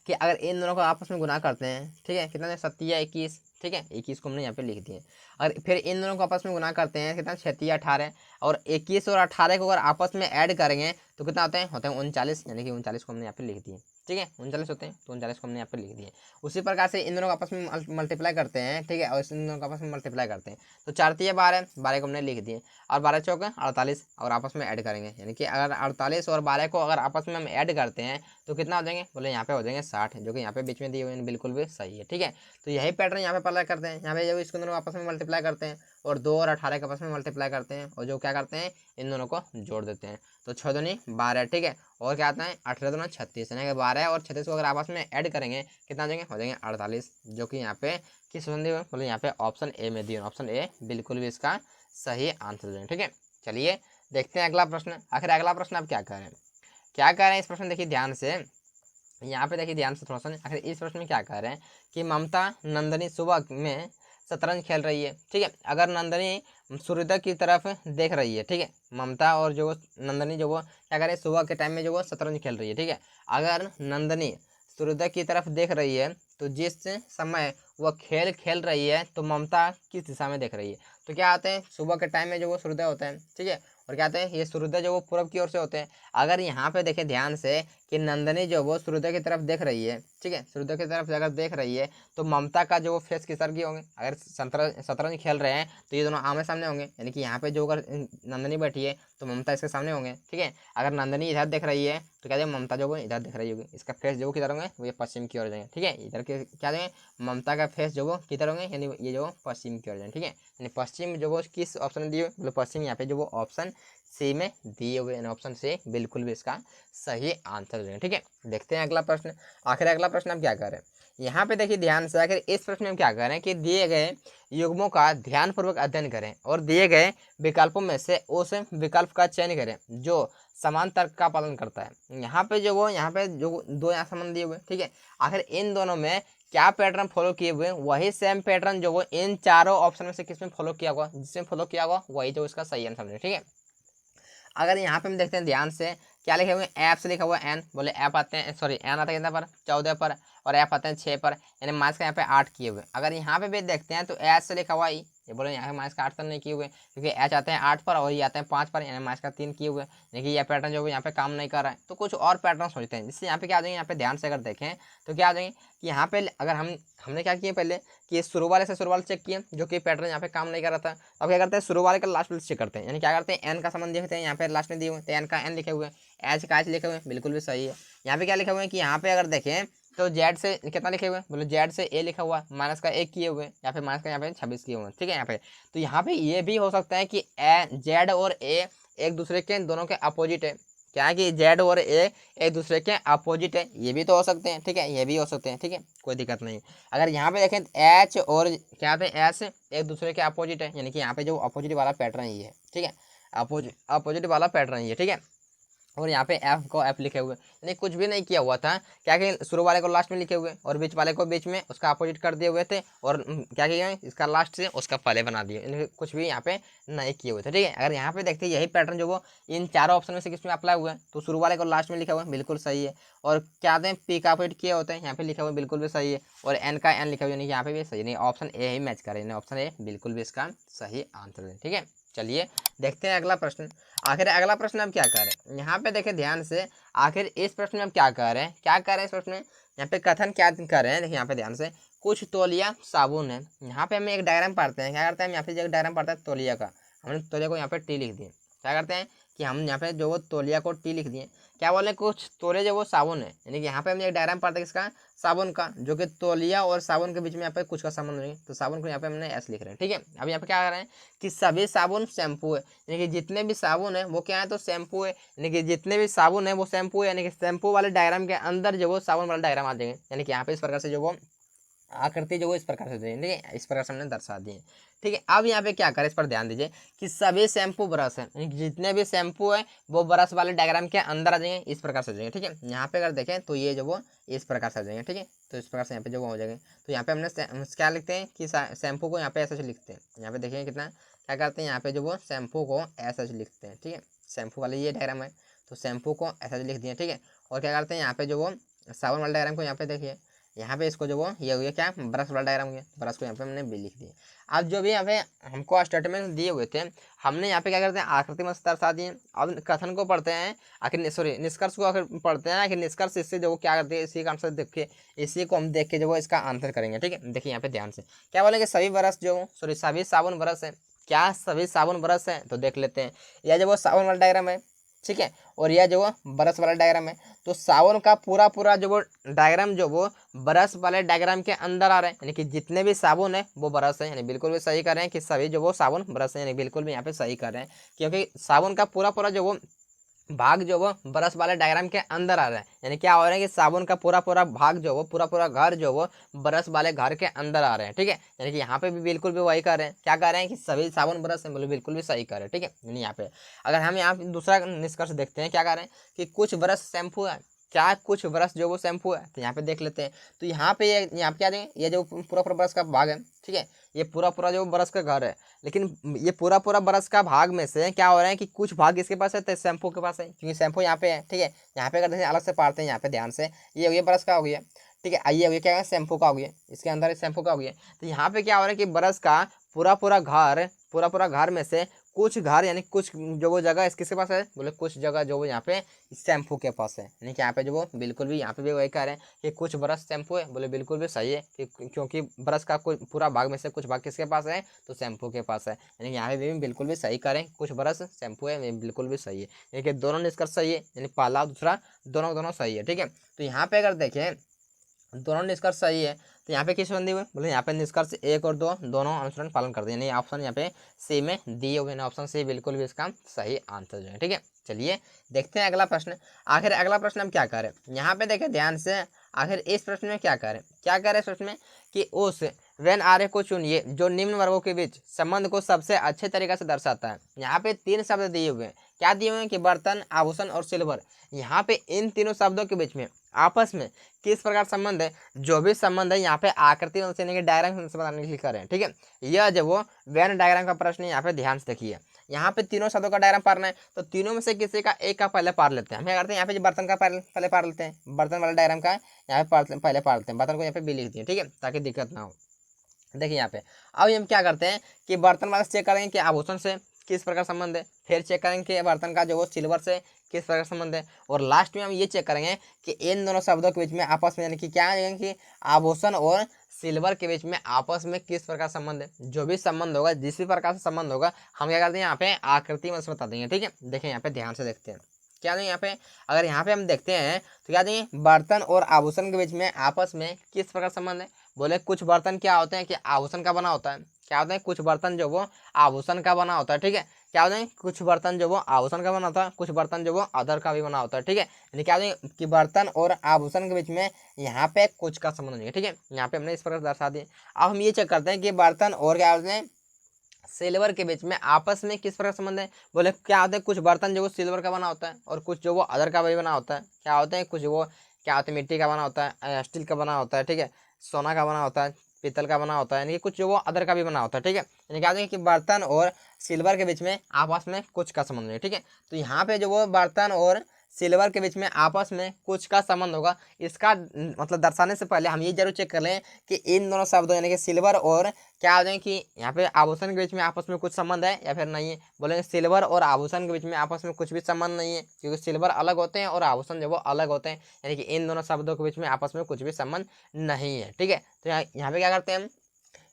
Speaker 1: कि अगर इन दोनों को आपस में गुना करते हैं, ठीक है, कितना 7 21। ठीक है, 21 को हमने यहाँ पे लिख दिए। अगर फिर इन दोनों को आपस में गुना करते हैं, कितना 6 18, और 21 और 18 को अगर आपस में ऐड करेंगे तो कितना होते हैं 39, यानी कि 39 को हमने यहाँ पे लिख दिए। ठीक है, 39 होते हैं, तो 39 को हमने यहाँ पे लिख दिए। उसी प्रकार से इन दोनों को आपस में मल्टीप्लाई करते हैं। ठीक है, और इन दोनों को आपस में मल्टीप्लाई करते हैं तो 4 12, 12 को हमने लिख दिए, और 12 चौके 48, और आपस में ऐड करेंगे, यानी कि अगर 48 और 12 को अगर आपस में हम ऐड करते हैं तो कितना हो जाएंगे, बोले यहाँ पे हो जाएंगे 60, जो कि यहाँ पे बीच में दिए हुए हैं, बिल्कुल भी सही है। ठीक है, तो यही पैटर्न यहाँ पे अप्लाई करते हैं। यहाँ पे जब इसको दोनों आपस में मल्टीप्लाई करते हैं और 2 और 18 के आपस में मल्टीप्लाई करते हैं, और जो क्या करते हैं, इन दोनों को जोड़ देते हैं, तो 6 दूनी 12। ठीक है, और क्या आता है, 18 दूना 36, यानी कि 12 और 36 को अगर आपस में ऐड करेंगे कितना हो जाएंगे, 48, जो कि यहाँ पे किस ऑप्शन दिए, बोले यहाँ पे ऑप्शन ए में दिए, ऑप्शन ए बिल्कुल भी इसका सही आंसर है। ठीक है, चलिए देखते हैं अगला प्रश्न। आखिर अगला प्रश्न आप क्या करें, क्या कह रहे हैं इस प्रश्न, देखिए ध्यान से, यहाँ पे देखिए ध्यान से थोड़ा सा। आखिर इस प्रश्न में क्या कह रहे हैं कि ममता नंदनी सुबह में शतरंज खेल रही है। ठीक है, अगर नंदनी सूर्योदय की तरफ देख रही है, ठीक है, ममता और जो नंदनी जो वो क्या करें, सुबह के टाइम में जो वो शतरंज खेल रही है। ठीक है, अगर नंदनी सूर्योदय की तरफ देख रही है तो जिस समय वह खेल खेल रही है तो ममता किस दिशा में देख रही है। तो क्या आते हैं, सुबह के टाइम में जो वो सूर्योदय होता है। ठीक है, और क्या आते हैं, ये सूर्योदय जो वो पूर्व की ओर से होते हैं। अगर यहाँ पे देखें ध्यान से कि नंदनी जो वो सूर्योदय की तरफ देख रही है, ठीक है, सूर्योदय की तरफ अगर देख रही है तो ममता का जो वो फेस किस तरह की होंगे, अगर शतरंज खेल रहे हैं तो ये दोनों आमने सामने होंगे, यानी कि यहाँ पे जो अगर नंदनी बैठी है तो ममता इसके सामने होंगे। ठीक है, अगर नंदनी इधर देख रही है तो क्या देंगे, ममता जो वो इधर देख रही होगी, इसका फेस जो वो किधर होंगे, वो ये पश्चिम की ओर जाएंगे। ठीक है, इधर के क्या देंगे, ममता का फेस जो वो किधर होंगे, यानी ये जो पश्चिम की ओर जाएंगे। ठीक है, यानी पश्चिम जो वो किस ऑप्शन में दिए, मतलब पश्चिम यहाँ पे जो वो ऑप्शन सी में दिए हुए, ऑप्शन सी बिल्कुल भी इसका सही आंसर है। ठीक है, देखते हैं अगला प्रश्न। आखिर अगला प्रश्न हम क्या करें, यहाँ पे देखिए ध्यान से। आखिर इस प्रश्न में हम क्या करें कि दिए गए युग्मों का ध्यानपूर्वक अध्ययन करें और दिए गए विकल्पों में से उस विकल्प का चयन करें जो समान तर्क का पालन करता है। यहाँ पे जो वो यहाँ पे जो दो यहाँ संबंध दिए हुए, ठीक है, आखिर इन दोनों में क्या पैटर्न फॉलो किए हुए, वही सेम पैटर्न जो वो इन चारों ऑप्शन में से किसमें फॉलो किया हुआ, जिसमें फॉलो किया हुआ वही जो इसका सही आंसर है। ठीक है, अगर यहाँ पे हम देखते हैं ध्यान से, क्या लिखे हुए, ऐप से लिखा हुआ एन, बोले ऐप आते हैं, सॉरी एन आता है कितना पर, 14 पर, और ऐप आते हैं 6 पर, यानी माइनस का यहाँ पे 8 किए हुए। अगर यहाँ पे भी देखते हैं तो एच से लिखा हुआ ये बोले यहाँ पे माइनस का 8 नहीं किए हुए, क्योंकि एच आते हैं 8 पर और ये आते हैं 5 पर, यानी माइनस का 3 किए हुए, यानी कि यह पैटर्न जो यहाँ पे काम नहीं कर रहा है। तो कुछ और पैटर्न सोचते हैं, जिससे यहाँ पे क्या आ जाएंगे, यहाँ पे ध्यान से अगर देखें तो क्या आ जाएंगे कि यहाँ पे अगर हमने क्या किया पहले कि शुरू वाले से शुरू वाले चेक किए, जो कि पैटर्न यहाँ पे काम नहीं कर रहा था। अब क्या करते हैं, शुरू वाले का लास्ट वाले चेक करते हैं, यानी क्या करते हैं, एन का संबंध देखते हैं, यहाँ पे लास्ट में दिए हुए, तो एन का एन लिखे हुए, एच का एच लिखे हुए, बिल्कुल भी सही है। यहाँ पे क्या लिखे हुए हैं कि यहाँ पे अगर देखें तो जेड से कितना लिखे हुए, बोले जेड से ए लिखा हुआ, माइनस का 1 किए हुए, यहाँ पे माइनस का यहाँ पे 26 किए हुए। ठीक है, यहाँ पे तो यहाँ पे ये भी हो सकता है कि जेड और ए एक दूसरे के दोनों के अपोजिट है। क्या है कि जेड और ए एक दूसरे के अपोजिट है, ये भी तो हो सकते हैं। ठीक है, ये भी हो सकते हैं। ठीक है, कोई दिक्कत नहीं। अगर यहाँ पे देखें एच और क्या होते हैं, एच एक दूसरे के अपोजिट है, यानी कि यहाँ पे जो अपोजिट वाला पैटर्न ये है। ठीक है, अपोजिट वाला पैटर्न ये। ठीक है, और यहाँ पे एफ को एफ लिखे हुए, यानी कुछ भी नहीं किया हुआ था। क्या कि शुरू वाले को लास्ट में लिखे हुए और बीच वाले को बीच में उसका अपोजिट कर दिए हुए थे, और क्या किया इसका लास्ट से उसका पहले बना दिए, यानी कुछ भी यहाँ पे नहीं किए हुए थे। ठीक है, अगर यहाँ पे देखते हैं यही पैटर्न जो वो इन चारों ऑप्शन में से किस में अप्लाई हुआ है, तो शुरू वाले को लास्ट में लिखा हुआ है, बिल्कुल सही है। और क्या आते हैं पी का अपोजिट किए होते हैं, यहाँ पे लिखा हुआ है, बिल्कुल भी सही है। और एन का एन लिखा हुआ है, यानी यहाँ पे भी सही नहीं, ऑप्शन ए ही मैच करे, ऑप्शन ए बिल्कुल भी इसका सही आंसर है। ठीक है, चलिए देखते हैं अगला प्रश्न। आखिर अगला प्रश्न हम क्या कर रहे हैं, यहाँ पे देखें ध्यान से। आखिर इस प्रश्न में हम क्या कर रहे हैं, क्या कर रहे हैं इस प्रश्न में, यहाँ पे कथन क्या कर रहे हैं, देखिए यहाँ पे ध्यान से। कुछ तौलिया साबुन है, यहाँ पे हम एक डायग्राम पढ़ते हैं। क्या करते हैं हम यहाँ पे जो डायग्राम पढ़ते हैं तौलिया का, हमने तौलिया को यहाँ पे टी लिख दिए। क्या करते हैं कि हम यहाँ पे जो वो तौलिया को टी लिख दिए। क्या बोले, कुछ तौलिया जो वो साबुन है, यानी कि यहाँ पे हम एक डायग्राम पढ़ते हैं किसका, साबुन का, जो कि तौलिया और साबुन के बीच में यहाँ पे कुछ का संबंध नहीं, तो साबुन को यहाँ पे हमने एस लिख रहे हैं। ठीक है, अब यहाँ पे क्या कर रहे हैं कि सभी साबुन शैम्पू है, यानी कि जितने भी साबुन है वो क्या है, तो शैम्पू है, यानी कि जितने भी साबुन है वो शैम्पू है, यानी कि शैम्पू वाले डायग्राम के अंदर जो वो साबुन वाला डायग्राम आ जाएंगे। यानी कि यहाँ पे इस प्रकार से जो वो आकृति जो वो इस प्रकार से देंगे, ठीक है, इस प्रकार से हमने दर्शा दिए। ठीक है, अब यहाँ पे क्या करें, इस पर ध्यान दीजिए कि सभी शैम्पू ब्रश है, यानी कि जितने भी शैम्पू है वो ब्रश वाले डायग्राम के अंदर आ जाएंगे, इस प्रकार से हो जाएंगे। ठीक है, यहाँ पे अगर देखें तो ये जो वो इस प्रकार से हो जाएंगे। ठीक है, तो इस प्रकार से यहाँ पे जो वो हो जाएंगे। तो यहाँ पे हमने क्या लिखते हैं कि शैम्पू को यहाँ पे ऐसे लिखते हैं। यहाँ पे देखिए कितना क्या करते हैं, यहाँ पे जो वो शैम्पू को ऐसे लिखते हैं। ठीक है, शैम्पू वाले ये डायग्राम है, तो शैम्पू को ऐसा लिख दिए। ठीक है, और क्या करते हैं यहाँ पे जो वो साबुन वाले डायग्राम को यहाँ पे देखिए, यहाँ पे इसको जो वो ये हो गया क्या, ब्रश वाला डायग्राम हो गया, ब्रश को यहाँ पे हमने बी लिख दिया। अब जो भी यहाँ पे हमको स्टेटमेंट दिए हुए थे, हमने यहाँ पे क्या करते हैं आकृति में दर्शा दिए। अब कथन को पढ़ते हैं, आखिर सॉरी निष्कर्ष को आखिर पढ़ते हैं। आखिर निष्कर्ष इससे जो वो क्या करते हैं, इसी का आंसर देख के, इसी को हम देख के जो वो इसका आंसर करेंगे। ठीक है, देखिए यहाँ पे ध्यान से क्या बोलेंगे, सभी ब्रश जो सॉरी सभी साबुन ब्रश है। क्या सभी साबुन ब्रश है, तो देख लेते हैं। यह जो वो साबुन वाला डायग्राम है, ठीक है, और यह जो वो ब्रश वाला डायग्राम है, तो साबुन का पूरा पूरा जो वो डायग्राम जो वो ब्रश वाले डायग्राम के अंदर आ रहे हैं, यानी कि जितने भी साबुन है वो ब्रश है, यानी बिल्कुल भी सही कर रहे हैं कि सभी जो वो साबुन ब्रश है, यानी बिल्कुल भी यहाँ पे सही कर रहे हैं, क्योंकि साबुन का पूरा पूरा जो वो भाग जो वो ब्रश वाले डायग्राम के अंदर आ रहा है। यानी क्या हो रहा है कि साबुन का पूरा पूरा भाग जो वो पूरा पूरा घर जो वो ब्रश वाले घर के अंदर आ रहे हैं। ठीक है, यानी कि यहाँ पे भी बिल्कुल भी वही कर रहे हैं, क्या कर रहे हैं कि सभी साबुन ब्रश हैं, बोले बिल्कुल भी सही कर रहे हैं। ठीक है, यानी यहाँ पे अगर हम यहाँ पे दूसरा निष्कर्ष देखते हैं, क्या कर रहे हैं कि कुछ ब्रश शैम्पू है। क्या कुछ ब्रश जो वो शैम्पू है, तो यहाँ पे देख लेते हैं। तो यहाँ पे यहाँ पे क्या देंगे, ये जो पूरा पूरा ब्रश का भाग है, ठीक है, ये पूरा पूरा जो ब्रश का घर है, लेकिन ये पूरा पूरा ब्रश का भाग में से क्या हो रहा है कि कुछ भाग इसके पास है तो शैम्पू के पास है, क्योंकि शैम्पू यहाँ पे है। ठीक है, यहाँ पे अगर जैसे अलग से पाड़ते हैं, यहाँ पे ध्यान से, ये हो गया ब्रश का हो गया। ठीक है, आइए हो गया क्या, शैम्पू का हो गया, इसके अंदर शैम्पू का हो गया। तो यहाँ पे क्या हो रहा है कि ब्रश का पूरा पूरा घर में से कुछ घर, यानी कुछ जो वो जगह किसके पास है, बोले कुछ जगह जो वो यहाँ पे शैम्पू के पास है, यानी कि यहाँ पे जो वो बिल्कुल भी यहाँ पे भी वही कह रहे हैं कि कुछ ब्रश शैम्पू है, बोले बिल्कुल भी सही है क्योंकि ब्रश का कोई पूरा भाग में से कुछ भाग किसके पास है, तो शैम्पू के पास है, यानी कि यहाँ पे भी बिल्कुल भी सही करें, कुछ ब्रश शैम्पू है, बिल्कुल भी सही है, यानी कि दोनों निष्कर्ष सही है, यानी पहला दूसरा दोनों सही है। ठीक है, तो यहाँ पे अगर देखें दोनों निष्कर्ष सही है, तो यहाँ पे किस बंदी हुए, बोले यहाँ पे निष्कर्ष 1 और 2 दोनों अनुसरण पालन कर दिए, यानी ऑप्शन यहाँ पे सी में दिए हुए, ऑप्शन सी बिल्कुल भी इसका सही आंसर जो है। ठीक है, चलिए देखते हैं अगला प्रश्न। आखिर अगला प्रश्न हम क्या करें, यहाँ पे देखें ध्यान से। आखिर इस प्रश्न में क्या करें इस प्रश्न में कि उस वेन आर्य को चुनिए जो निम्न वर्गों के बीच संबंध को सबसे अच्छे तरीके से दर्शाता है। यहाँ पे 3 शब्द दिए हुए हैं, क्या दिए हुए हैं कि बर्तन, आभूषण और सिल्वर। यहाँ पे इन तीनों शब्दों के बीच में आपस में किस प्रकार संबंध है, जो भी संबंध है यहाँ पे आकृति के डायग्राम से बताने के लिए करें। ठीक है, यह जो वो वेन डायग्राम का प्रश्न है, यहाँ पे ध्यान से देखिए। यहाँ पे तीनों शब्दों का डायग्राम पारना है, तो तीनों में से किसी का एक का पहले पार लेते हैं। हम क्या करते हैं, यहाँ पे बर्तन का पहले पार लेते हैं, बर्तन वाला डायग्राम का यहाँ पे पहले पार लेते हैं, बर्तन को यहाँ पे भी लिख दिए। ठीक है, ताकि दिक्कत ना हो। देखिए यहाँ पे अब हम क्या करते हैं कि बर्तन वाला चेक करेंगे कि आभूषण से किस प्रकार संबंध है, फिर चेक करेंगे कि बर्तन का जो वो सिल्वर से किस प्रकार संबंध है, और लास्ट में हम ये चेक करेंगे कि इन दोनों शब्दों के बीच में आपस में, यानी कि क्या है कि आभूषण और सिल्वर के बीच में आपस में किस प्रकार संबंध है। जो भी संबंध होगा, जिस भी प्रकार से संबंध होगा, हम क्या करते हैं यहाँ पे आकृति में बता देंगे। ठीक है, देखिए यहाँ पे ध्यान से देखते हैं क्या देंगे यहाँ पे। अगर यहाँ पे हम देखते हैं तो क्या देंगे, बर्तन और आभूषण के बीच में आपस में किस प्रकार संबंध है। बोले कुछ बर्तन क्या होते हैं कि आभूषण का बना होता है, क्या होता है कुछ बर्तन जो वो आभूषण का बना होता है। ठीक है, क्या होता है कुछ बर्तन जो वो आभूषण का बना होता है, कुछ बर्तन जो वो अदर का भी बना होता है। ठीक है, यानी क्या होता है कि बर्तन और आभूषण के बीच में यहाँ पे कुछ का संबंध नहीं है। ठीक है, यहाँ पे हमने इस प्रकार दर्शा दिया। अब हम ये चेक करते हैं कि बर्तन और क्या होते हैं सिल्वर के बीच में आपस में किस प्रकार संबंध है? बोले क्या होता है, कुछ बर्तन जो वो सिल्वर का बना होता है और कुछ जो वो अदर का भी बना होता है। क्या होते हैं, कुछ वो क्या होता है, मिट्टी का बना होता है, स्टील का बना होता है, ठीक है, सोना का बना होता है, पीतल का बना होता है, यानी कि कुछ जो वो अदर का भी बना होता है, ठीक है। यानी क्या होता है कि बर्तन और सिल्वर के बीच में आपस में कुछ का संबंध है, ठीक है। तो यहाँ पे जो वो बर्तन और सिल्वर के बीच में आपस में कुछ का संबंध होगा, इसका मतलब दर्शाने से पहले हम ये जरूर चेक कर लें कि इन दोनों शब्दों यानी कि सिल्वर और क्या हो जाए कि यहाँ पे आभूषण के बीच में आपस में कुछ संबंध है या फिर नहीं है। बोलेंगे सिल्वर और आभूषण के बीच में आपस में कुछ भी संबंध नहीं है, क्योंकि सिल्वर अलग होते हैं और आभूषण जो वो अलग होते हैं, यानी कि इन दोनों शब्दों के बीच में आपस में कुछ भी संबंध नहीं है, ठीक है। तो यहाँ पे क्या करते हैं हम,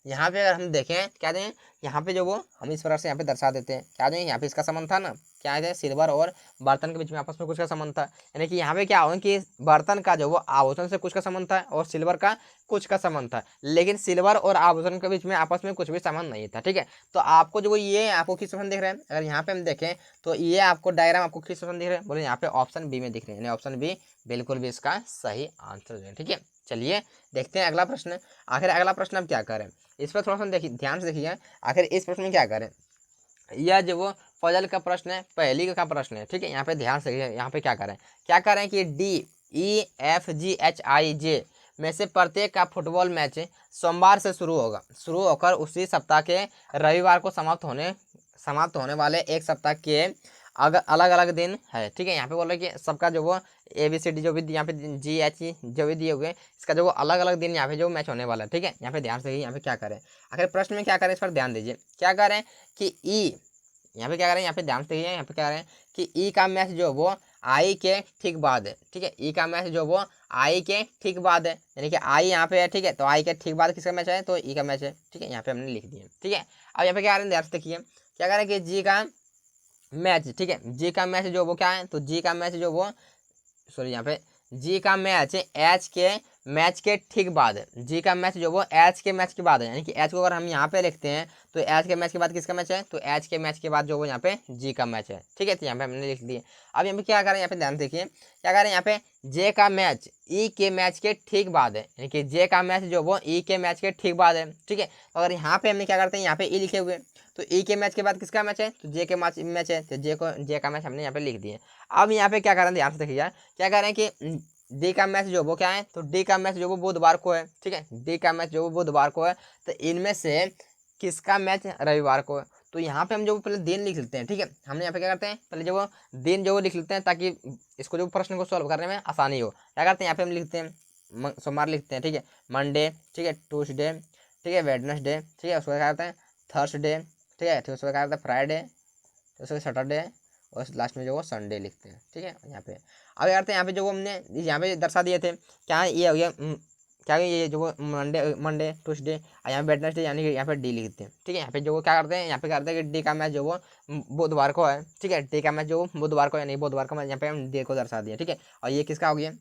Speaker 1: यहाँ पे अगर हम देखें क्या दें, यहाँ पे जो वो हम इस प्रकार से यहाँ पे दर्शा देते हैं, क्या दें, यहाँ पे इसका संबंध था ना, क्या है, सिल्वर और बर्तन के बीच में आपस में कुछ का संबंध था, यानी कि यहाँ पे क्या होगा कि बर्तन का जो वो आभूषण से कुछ का संबंध था और सिल्वर का कुछ का संबंध था, लेकिन सिल्वर और आभूषण के बीच में आपस में कुछ भी संबंध नहीं था, ठीक है। तो आपको जो ये आपको किस पसंद दिख रहा है, अगर यहाँ पे हम देखें तो ये आपको डायग्राम आपको किस पसंद दिख रहा है, बोले यहाँ पे ऑप्शन बी में दिख रहे हैं, यानी ऑप्शन बी बिल्कुल भी इसका सही आंसर है, ठीक है। चलिए देखते हैं अगला प्रश्न। आखिर अगला प्रश्न हम क्या करें, इस पर थोड़ा सा देखिए, ध्यान से देखिए, आखिर इस प्रश्न में क्या करें। यह जो वो फजल का प्रश्न है, पहली का प्रश्न है, ठीक है। यहाँ पे ध्यान से देखिए, यहाँ पे क्या करें कि DEFGHIJ में से प्रत्येक का फुटबॉल मैच सोमवार से शुरू होकर उसी सप्ताह के रविवार को समाप्त होने वाले एक सप्ताह के अलग अलग दिन है, ठीक है। यहाँ पे बोल रहे कि सबका जो वो ABCD जो भी यहाँ पे GHE जो भी दिए हुए इसका जो वो अलग अलग दिन यहाँ पे जो मैच होने वाला है, ठीक है। यहाँ पे ध्यान से यहाँ पे क्या करें, आखिर प्रश्न में क्या करें, इस पर ध्यान दीजिए। क्या करें कि यहाँ पे क्या करें, यहाँ पे ध्यान से यहाँ पे क्या करें कि ई का मैच जो वो आई के ठीक बाद है, ठीक है। ई का मैच जो वो आई के ठीक बाद है, यानी कि आई यहाँ पे है, ठीक है। तो आई के ठीक बाद किसका मैच है, तो ई का मैच है, ठीक है। यहाँ पे हमने लिख दिया, ठीक है। अब यहाँ पे क्या करें, ध्यान से देखिए, क्या करें कि जी का मैच, ठीक है, जी का मैच जो वो क्या है, तो जी का मैच जो वो सॉरी यहाँ पे जी का मैच एच के मैच के ठीक बाद है, जी का मैच जो वो एच के मैच के बाद है, यानी कि एच को अगर हम यहाँ पे लिखते हैं तो एच के मैच के बाद किसका मैच है, तो एच के मैच के बाद जो वो यहाँ पे जी का मैच है, ठीक है। तो यहाँ पे हमने लिख दिया। अब यहाँ पे क्या करें, यहाँ पे ध्यान देखिए, क्या करें, यहाँ पे जे का मैच ई के मैच के ठीक बाद है, यानी कि जे का मैच जो वो ई के मैच के ठीक बाद है, ठीक है। तो अगर यहाँ पे हमने क्या करते हैं, यहाँ पे ई लिखे हुए, तो ई के मैच के बाद किसका मैच है, तो जे के मैच है, तो जे का मैच हमने यहाँ पे लिख दिया। अब यहाँ पे क्या करें, ध्यान से देखिए, क्या करें कि डी का मैच जो वो क्या है, तो डी का मैच जो वो बुधवार को है, ठीक है। डी का मैच जो वो बुधवार को है, तो इनमें से किसका मैच रविवार को है। तो यहाँ पे हम जो पहले दिन लिख लेते हैं, ठीक है। हमने यहाँ पे क्या करते हैं, पहले जो वो दिन जो वो लिख लेते हैं ताकि इसको जो प्रश्न को सॉल्व करने में आसानी हो। क्या करते हैं, यहाँ पे हम लिखते हैं सोमवार लिखते हैं, ठीक है, मंडे, ठीक है, ट्यूसडे, ठीक है, वेडनेसडे, ठीक है, उसके बाद क्या करते हैं थर्सडे, ठीक है, फिर उसके बाद क्या करते हैं फ्राइडे, उसके बाद सैटरडे और लास्ट में जो वो संडे लिखते हैं, ठीक है। यहाँ पे अब क्या करते हैं, यहाँ पे जो हमने यहाँ पे दर्शा दिए थे, क्या ये हो गया, क्या ये जो वो मंडे ट्यूसडे और यहाँ पे वेडनेसडे, यानी कि यहाँ पे डी लिखते हैं, ठीक है। यहाँ पे जो वो क्या करते हैं, यहाँ पे करते हैं कि डी का मैच जो वो बुधवार को है, ठीक है, डी का मैच जो बुधवार को है, नहीं बुधवार को मैच, यहाँ पे हम डी को दर्शा दिया, ठीक है। और ये किसका हो गया,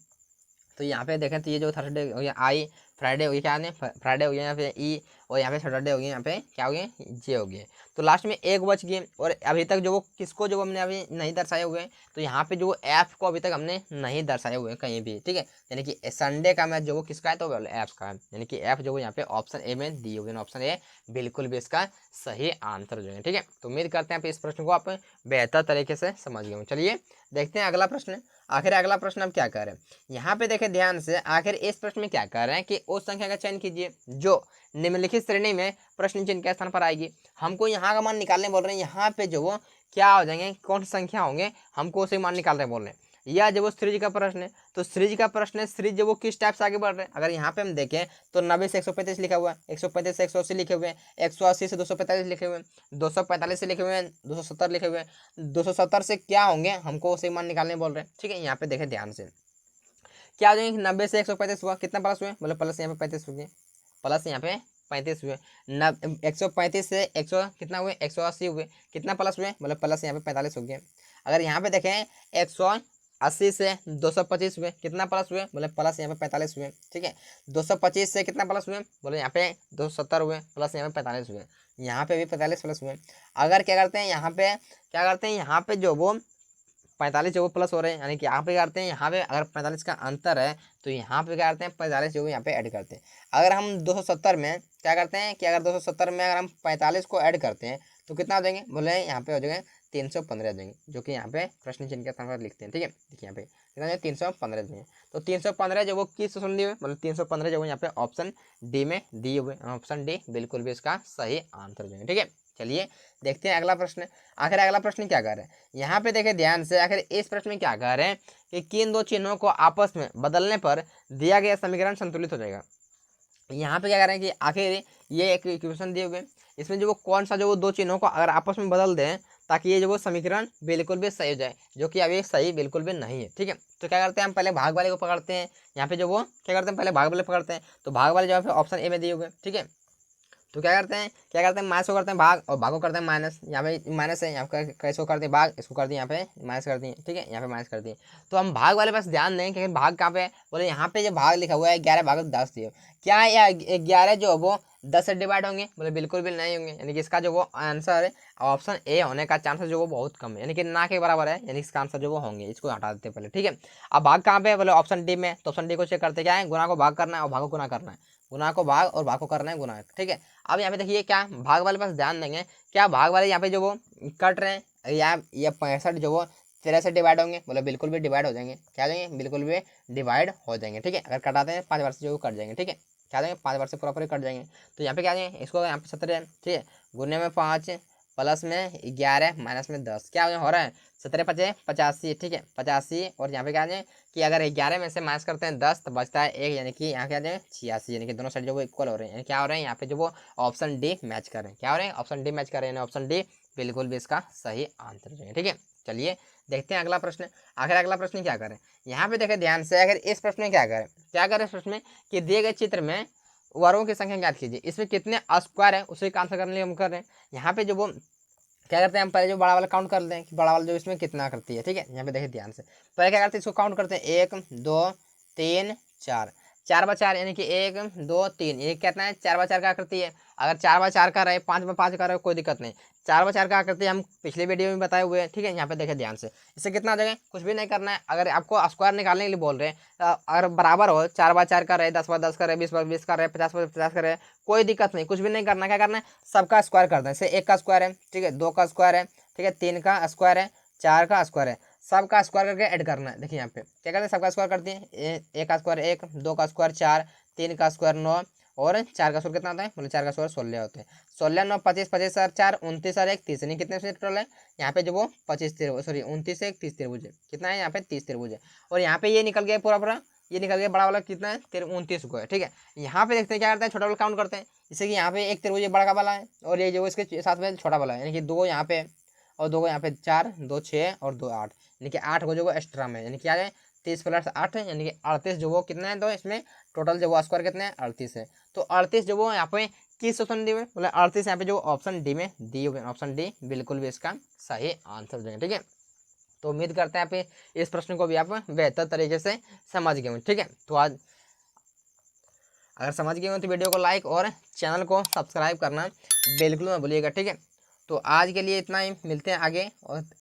Speaker 1: तो यहाँ पे देखें तो ये जो थर्सडे हो गया आई, फ्राइडे हो गया क्या, फ्राइडे हो गया यहाँ पे ई, और यहाँ पे सैटरडे हो गया यहाँ पे क्या हो गया, जे हो गया। तो लास्ट में एक बच गए, और अभी तक जो वो किसको जो हमने अभी नहीं दर्शाए हुए, तो यहाँ पे जो वो एफ को अभी तक हमने नहीं दर्शाए हुए कहीं भी, ठीक है। यानी कि संडे का मैच जो वो किसका है, तो एफ का है, यानी कि एफ जो वो यहाँ पे ऑप्शन ए में दी हुई, ऑप्शन ए बिल्कुल भी इसका सही आंसर जो है, ठीक है। तो उम्मीद करते हैं इस प्रश्न को आप बेहतर तरीके से समझ गए। चलिए देखते हैं अगला प्रश्न। आखिर अगला प्रश्न हम क्या कर रहे हैं, यहाँ पे देखें ध्यान से, आखिर इस प्रश्न में क्या कर रहे हैं कि उस संख्या का चयन कीजिए जो निम्नलिखित श्रेणी में प्रश्न चिन्ह के स्थान पर आएगी। हमको यहाँ का मान निकालने बोल रहे हैं, यहाँ पे जो वो क्या हो जाएंगे, कौन सी संख्या होंगे, हमको उसे मान निकालने बोल रहे हैं। यह जब वो सीरीज का प्रश्न है, तो सीरीज का प्रश्न है, सीरीज जब वो किस टाइप से आगे बढ़ रहे हैं। अगर यहाँ पे हम देखें तो 90 से 135 लिखा हुआ है, 135 से 180 लिखे हुए हैं, 180 से 245 लिखे हुए हैं, 245 से लिखे हुए हैं, 270 लिखे हुए हैं, 270 से क्या होंगे, हमको उसे मान निकालने बोल रहे हैं, ठीक है। यहाँ पे देखें ध्यान से, क्या हो जाएंगे, 90 से 135 हुआ, कितना प्लस हुए, बोले प्लस यहाँ पे 35 हो गए, प्लस यहाँ पे 35 हुए, 135 से 100 कितना हुए, 180 हुए, कितना प्लस हुए, बोले प्लस यहाँ पे 45 हो गए। अगर यहाँ पे देखें 180 से 225 हुए, कितना प्लस हुए, बोले प्लस यहाँ पे 45 हुए, ठीक है। 225 से कितना प्लस हुए, बोले यहाँ पे 270 हुए, प्लस यहाँ पे 45 हुए, यहाँ पे भी 45 प्लस हुए। अगर क्या करते हैं, यहाँ पे क्या करते हैं, यहाँ पे जो वो 45 जो वो प्लस हो रहे हैं, यानी कि यहाँ पे करते हैं, यहाँ पे अगर 45 का अंतर है तो यहाँ पे क्या करते हैं 45 जो यहाँ पे ऐड करते हैं। अगर हम 270 में क्या करते हैं कि अगर 270 में अगर हम 45 को ऐड करते हैं तो कितना हो जाएंगे, बोले यहाँ पे हो जाएंगे 315 हो जाएंगे, जो कि यहाँ पे प्रश्न चिन्ह के स्थान पर लिखते हैं। ठीक है, देखिए यहाँ पे कितना है 315 देंगे। तो 315 जो वो किस ऑप्शन दिए हुए, मतलब 315 जो यहाँ पे ऑप्शन डी में दिए हुए, ऑप्शन डी बिल्कुल भी इसका सही आंसर देंगे। ठीक है, चलिए देखते हैं अगला प्रश्न। आखिर अगला प्रश्न क्या कर रहे हैं यहाँ पे, देखें ध्यान से। आखिर इस प्रश्न में क्या कह रहे हैं कि किन दो चिन्हों को आपस में बदलने पर दिया गया समीकरण संतुलित हो जाएगा। यहाँ पे क्या कर रहे हैं कि आखिर ये एक इक्वेशन दिए हुए, इसमें जो वो कौन सा जो वो दो चिन्हों को अगर आपस में बदल दें ताकि ये जो वो समीकरण बिल्कुल भी सही हो जाए, जो कि अभी सही बिल्कुल भी नहीं है। ठीक है, तो क्या करते हैं हम पहले भाग वाले को पकड़ते हैं। यहाँ पे जो वो क्या करते हैं पहले भाग वाले पकड़ते हैं, तो भाग वाले जो है ऑप्शन ए में दिए हुए। ठीक है, तो क्या करते हैं माइनस को करते हैं भाग और भाग को करते हैं माइनस। यहाँ पे माइनस है, यहाँ पे कैसे को करते हैं भाग, इसको कर दिए यहाँ पे माइनस कर दिए। ठीक है, यहाँ पे माइनस कर दिए। तो हम भाग वाले पास ध्यान दें कि भाग कहाँ पे है, बोले यहाँ पे जो भाग लिखा हुआ है 11 भाग 10 दिए, क्या है 11 जो वो 10 से डिवाइड होंगे, बोले बिल्कुल भी नहीं होंगे। यानी कि इसका जो वो आंसर है ऑप्शन ए होने का चांसेस जो वो बहुत कम है, यानी कि ना के बराबर है, यानी इसका आंसर जो वो होंगे। इसको हटा देते हैं पहले। ठीक है, अब भाग कहाँ पे है, बोले ऑप्शन डी में। तो ऑप्शन डी को चेक करते क्या है, गुना को भाग करना है और भाग को गुना करना है, गुना को भाग और भाग को करना है गुना। ठीक है, अब यहाँ पे देखिए क्या भाग वाले पास ध्यान देंगे, क्या भाग वाले यहाँ पे जो वो कट रहे हैं या ये 65 जो वो 13 से डिवाइड होंगे, बोले बिल्कुल भी डिवाइड हो जाएंगे। क्या हो जाएंगे, बिल्कुल भी डिवाइड हो जाएंगे। ठीक है, अगर कटाते हैं 5 बार से जो कट जाएंगे। ठीक है, क्या हो जाएंगे 5 बार से पूरा कट जाएंगे। तो यहाँ पे क्या जाएंगे, इसको यहाँ पे 17 है। ठीक है, गुने में 5 प्लस में 11 माइनस में 10, क्या हो रहा है 17 5 85। ठीक है, 85 और यहाँ पे क्या जाए कि अगर 11 में से माइनस करते हैं 10 तो बचता है 1, यानी कि यहाँ क्या जाए 86, यानी कि दोनों साइड जो वो इक्वल हो रहे हैं। यानी क्या हो रहे हैं यहाँ पे जो वो ऑप्शन डी मैच कर रहे हैं। क्या हो रहे हैं, ऑप्शन डी मैच कर रहे हैं, ऑप्शन डी बिल्कुल भी इसका सही आंसर है। ठीक है, चलिए देखते हैं अगला प्रश्न। आखिर अगला प्रश्न क्या करें यहाँ पे देखें ध्यान से। अगर इस प्रश्न में क्या करें इस प्रश्न में कि दिए गए चित्र में वर्गों की संख्या ज्ञात कीजिए, इसमें कितने स्क्वायर है उसे आंसर करने के लिए हम कर रहे हैं। यहाँ पे जो वो क्या करते हैं हम पहले जो बड़ा वाला काउंट कर लें कि बड़ा वाला जो इसमें कितना करती है। ठीक है, यहाँ पे देखिए ध्यान से, पहले क्या करते हैं इसको काउंट करते हैं 1 2 3 4, 4 बाय 4 यानी कि 1 2 3, ये कितना है 4 बाय 4 का करती है। अगर 4 बाय 4 का रहे 5 बाय 5 का रहे कोई दिक्कत नहीं, 4 बाय 4 का करती है, हम पिछले वीडियो में बताए हुए हैं। ठीक है, यहाँ पे देखे ध्यान से, इससे कितना आ जाएगा, कुछ भी नहीं करना है। अगर आपको स्क्वायर निकालने के लिए बोल रहे हैं, अगर बराबर हो 4 बाय 4 का रहे 10 बाय 10 का रहे 20 बाय 20 का रहे 50 बाय 50 का रहे कोई दिक्कत नहीं, कुछ भी नहीं करना। क्या करना है सबका स्क्वायर करना है। जैसे 1 का स्क्वायर है, ठीक है 2 का स्क्वायर है, ठीक है 3 का स्क्वायर है, 4 का स्क्वायर है, सबका स्क्वायर करके ऐड करना है। देखिए यहाँ पे क्या करते हैं सबका स्क्वायर करते हैं, 1 का स्क्वायर 1, 2 का स्क्वायर 4, 3 का स्क्वायर 9 और 4 का स्क्वायर कितना होता है, मतलब 4 का स्क्वायर 16 होते हैं। 16 9 25, 25 और 4 29 और 1 30, नहीं कितने से टोटल है यहाँ पे जो वो 25 त्रिभुज, सॉरी 29 से 1 30 त्रिभुज है। कितना है यहाँ पे 30 त्रिभुज है। और यहाँ पे ये निकल गया पूरा, ये निकल गया बड़ा वाला कितना है 29 को है। ठीक है, यहाँ पे देखते हैं क्या करते हैं छोटा वाला काउंट करते हैं, जैसे कि यहाँ पे एक त्रिभुज बड़ा का वाला है और ये जो इसके साथ में छोटा वाला है, यानी कि 2 यहाँ पे और 2 यहाँ पे 4, 2 6 और 2 8, यानी कि 8 को जो वो एक्स्ट्रा में, यानी कि क्या है 30 + 8 है, यानी कि 38 जो वो कितना है, तो इसमें टोटल जो वो स्क्वायर कितने हैं 38 है। तो 38 जो वो यहाँ पे किस ऑप्शन दिए हुए, मतलब 38 यहाँ पे जो ऑप्शन डी में दिए हुए, ऑप्शन डी बिल्कुल भी इसका सही आंसर देंगे। ठीक है, तो उम्मीद करते हैं आप इस प्रश्न को भी आप बेहतर तरीके से समझ गए हों। ठीक है, तो आज अगर समझ गए हो तो वीडियो को लाइक और चैनल को सब्सक्राइब करना बिल्कुल मत भूलिएगा। ठीक है, तो आज के लिए इतना ही, मिलते हैं आगे और